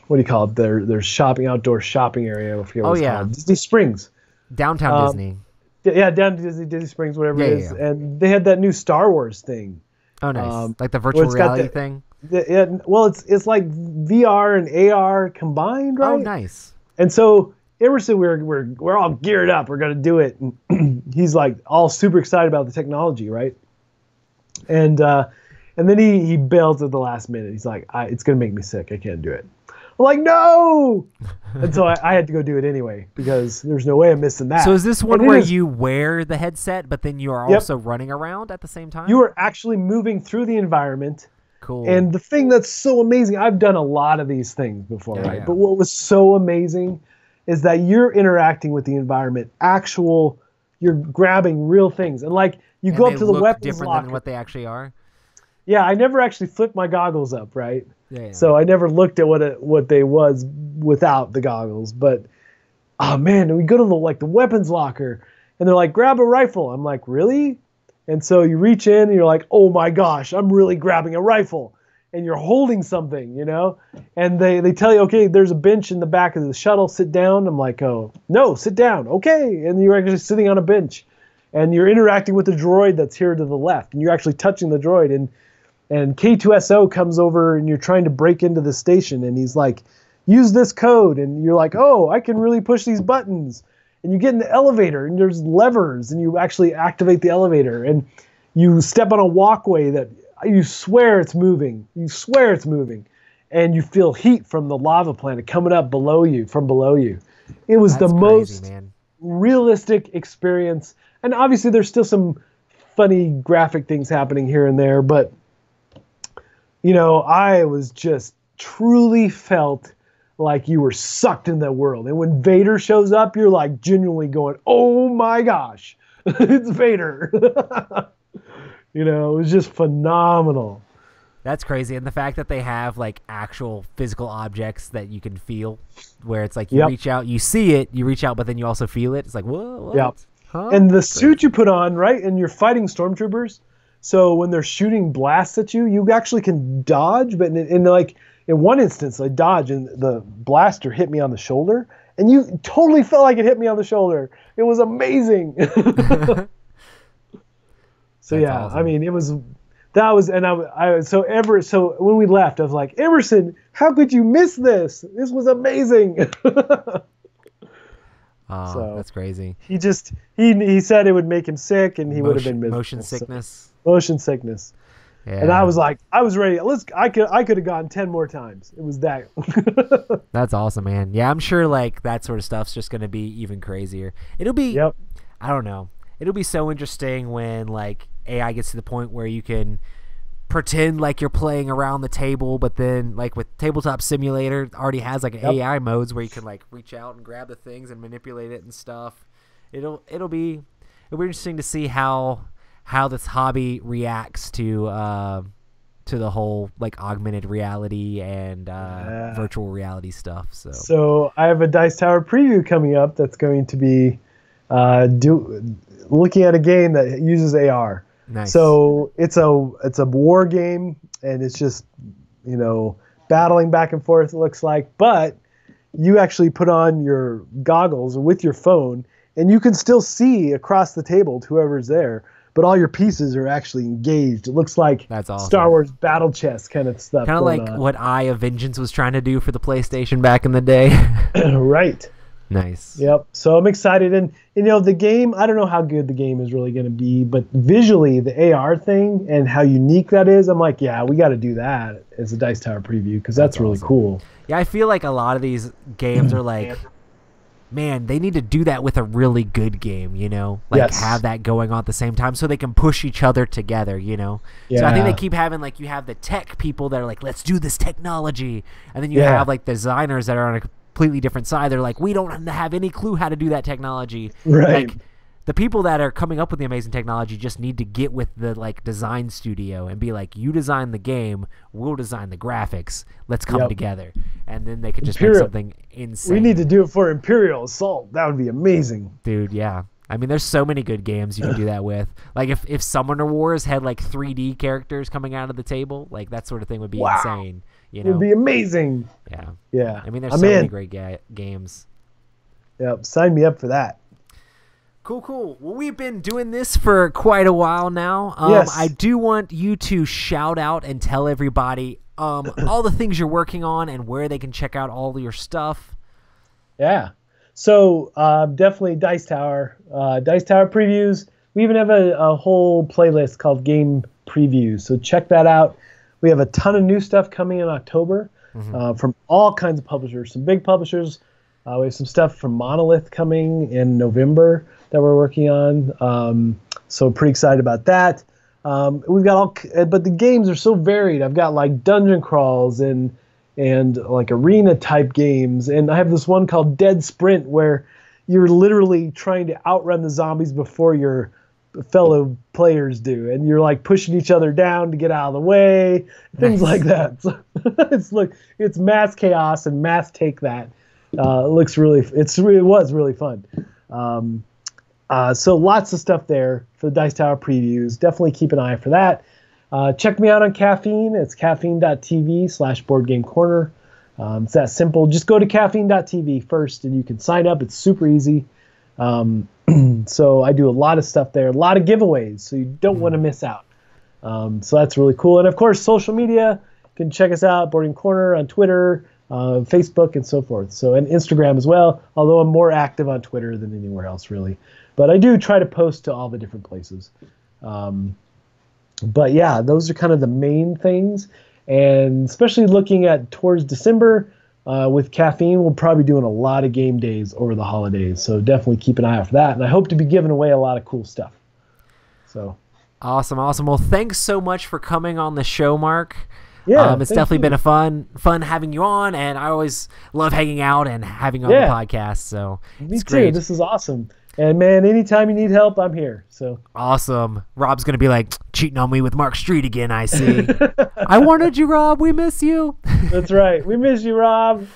do you call it? Their outdoor shopping area. I forget what it's called. Disney Springs. Downtown Disney. Yeah, down to Disney Springs, whatever it is. Yeah. And they had that new Star Wars thing. Oh, nice. Like the virtual reality thing? Well, it's like VR and AR combined, right? Oh, nice. And so Emerson, we're all geared up. We're going to do it. And he's like all super excited about the technology, right? And then he bails at the last minute. He's like, it's going to make me sick. I can't do it. I'm like, no! And so I had to go do it anyway because there's no way I'm missing that. So is this one where you wear the headset, but then you are also running around at the same time? You are actually moving through the environment. Cool. And the thing that's so amazing, I've done a lot of these things before, right? But what was so amazing is that you're interacting with the environment. You're grabbing real things. And like you go up to the weapons different locker. Than what they actually are? Yeah, I never actually flipped my goggles up, right? Yeah. So I never looked at what they was without the goggles. But oh man, we go to the weapons locker, and they're like, grab a rifle. I'm like, really? And so you reach in, and you're like, oh my gosh, I'm really grabbing a rifle, and you're holding something, you know. And they tell you, okay, there's a bench in the back of the shuttle. Sit down. I'm like, oh no, sit down. Okay, and you're actually sitting on a bench, and you're interacting with the droid that's here to the left, and you're actually touching the droid and K2SO comes over and you're trying to break into the station and he's like, use this code. And you're like, oh, I can really push these buttons. and you get in the elevator, and there's levers, and you actually activate the elevator, and you step on a walkway that you swear it's moving. You swear it's moving. And you feel heat from the lava planet coming up below you, from below you. It was the most realistic experience. And obviously there's still some funny graphic things happening here and there, but you know, I was just truly felt like you were sucked in that world. And when Vader shows up, you're like genuinely going, oh my gosh, it's Vader. You know, it was just phenomenal. That's crazy. And the fact that they have like actual physical objects that you can feel, where it's like you reach out, you see it, you reach out, but then you also feel it. It's like, whoa, what? Yep. Huh? And the suit you put on, right, and you're fighting stormtroopers. So when they're shooting blasts at you, you actually can dodge. But in one instance, I dodged and the blaster hit me on the shoulder. And you totally felt like it hit me on the shoulder. It was amazing. So yeah, awesome. I mean, so when we left, I was like, Emerson, how could you miss this? This was amazing. So that's crazy. He said it would make him sick, and he would have been miserable. Motion sickness. Motion sickness. Yeah. And I was like, I was ready. I could have gone 10 more times. It was that. That's awesome, man. Yeah, I'm sure like that sort of stuff's just gonna be even crazier. It'll be. I don't know. It'll be so interesting when like AI gets to the point where you can pretend like you're playing around the table, but then like with Tabletop Simulator already has like AI modes where you can like reach out and grab the things and manipulate it and stuff. It'll be interesting to see how this hobby reacts to the whole like augmented reality and virtual reality stuff. So I have a Dice Tower preview coming up that's going to be looking at a game that uses AR. Nice. So it's a war game, and it's just, you know, battling back and forth, it looks like, but you actually put on your goggles with your phone, and you can still see across the table to whoever's there, but all your pieces are actually engaged. It looks like that's awesome. Star Wars battle chess kind of stuff. Kind of like what Eye of Vengeance was trying to do for the PlayStation back in the day. Right. Nice. Yep. So I'm excited. And, you know, the game, I don't know how good the game is really going to be, but visually, the AR thing and how unique that is, I'm like, yeah, we got to do that as a Dice Tower preview because that's really awesome. Cool. Yeah, I feel like a lot of these games are like, man, they need to do that with a really good game, you know? Like have that going on at the same time so they can push each other together, you know? Yeah. So I think they keep having, like, you have the tech people that are like, let's do this technology. And then you have, like, designers that are on a completely different side. They're like, we don't have any clue how to do that technology. Right. Like, the people that are coming up with the amazing technology just need to get with the like design studio and be like, you design the game, we'll design the graphics. Let's come together. And then they could just make something insane. We need to do it for Imperial Assault. That would be amazing. Dude, yeah. I mean, there's so many good games you can do that with. Like if Summoner Wars had like 3D characters coming out of the table, like that sort of thing would be insane. You know? It would be amazing. Yeah. Yeah. I mean, there's so many great games. Yep. Sign me up for that. Cool. Well, we've been doing this for quite a while now. Yes. I do want you to shout out and tell everybody all the things you're working on and where they can check out all your stuff. Yeah. So definitely Dice Tower previews. We even have a whole playlist called Game Previews. So check that out. We have a ton of new stuff coming in October from all kinds of publishers. Some big publishers. We have some stuff from Monolith coming in November that we're working on. So pretty excited about that. We've got but the games are so varied. I've got like dungeon crawls and like arena type games. And I have this one called Dead Sprint where you're literally trying to outrun the zombies before your fellow players do. And you're like pushing each other down to get out of the way, things like that. So it's mass chaos and mass take that. It was really fun. So lots of stuff there for the Dice Tower previews. Definitely keep an eye for that. Check me out on Caffeine. It's caffeine.tv/boardgamecorner. It's that simple. Just go to caffeine.tv first and you can sign up. It's super easy. So I do a lot of stuff there, a lot of giveaways, so you don't want to miss out. So that's really cool. And of course, social media. You can check us out, Board Game Corner on Twitter, Facebook and so forth. So, and Instagram as well, although I'm more active on Twitter than anywhere else really. But I do try to post to all the different places. But yeah, those are kind of the main things. And especially looking at towards December, with Caffeine, we'll probably be doing a lot of game days over the holidays. So definitely keep an eye out for that. And I hope to be giving away a lot of cool stuff. So awesome. Well, thanks so much for coming on the show, Mark. Yeah, it's definitely been a fun having you on, and I always love hanging out and having you on the podcast. So me it's too. great. This is awesome. And man, anytime you need help, I'm here. So awesome. Rob's gonna be like cheating on me with Mark Streed again. I see. I wanted you, Rob. We miss you. That's right. We miss you, Rob.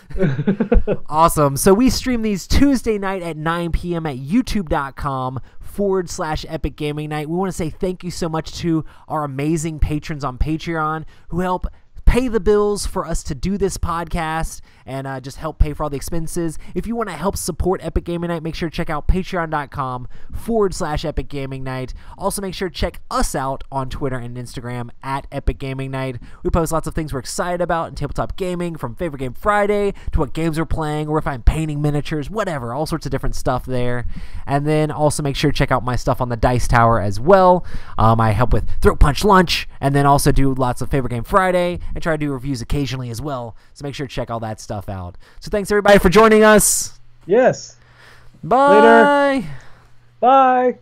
Awesome. So we stream these Tuesday night at 9 p.m. at youtube.com/Epic Gaming Night. We want to say thank you so much to our amazing patrons on Patreon who help pay the bills for us to do this podcast and just help pay for all the expenses. If you want to help support Epic Gaming Night, make sure to check out patreon.com/Epic Gaming Night. Also, make sure to check us out on Twitter and Instagram at Epic Gaming Night. We post lots of things we're excited about in tabletop gaming, from Favorite Game Friday to what games we're playing, or if I'm painting miniatures, whatever, all sorts of different stuff there. And then also make sure to check out my stuff on the Dice Tower as well. I help with Throat Punch Lunch, and then also do lots of Favorite Game Friday, and try to do reviews occasionally as well. So make sure to check all that stuff out. So thanks everybody for joining us. Yes. Bye. Later. Bye.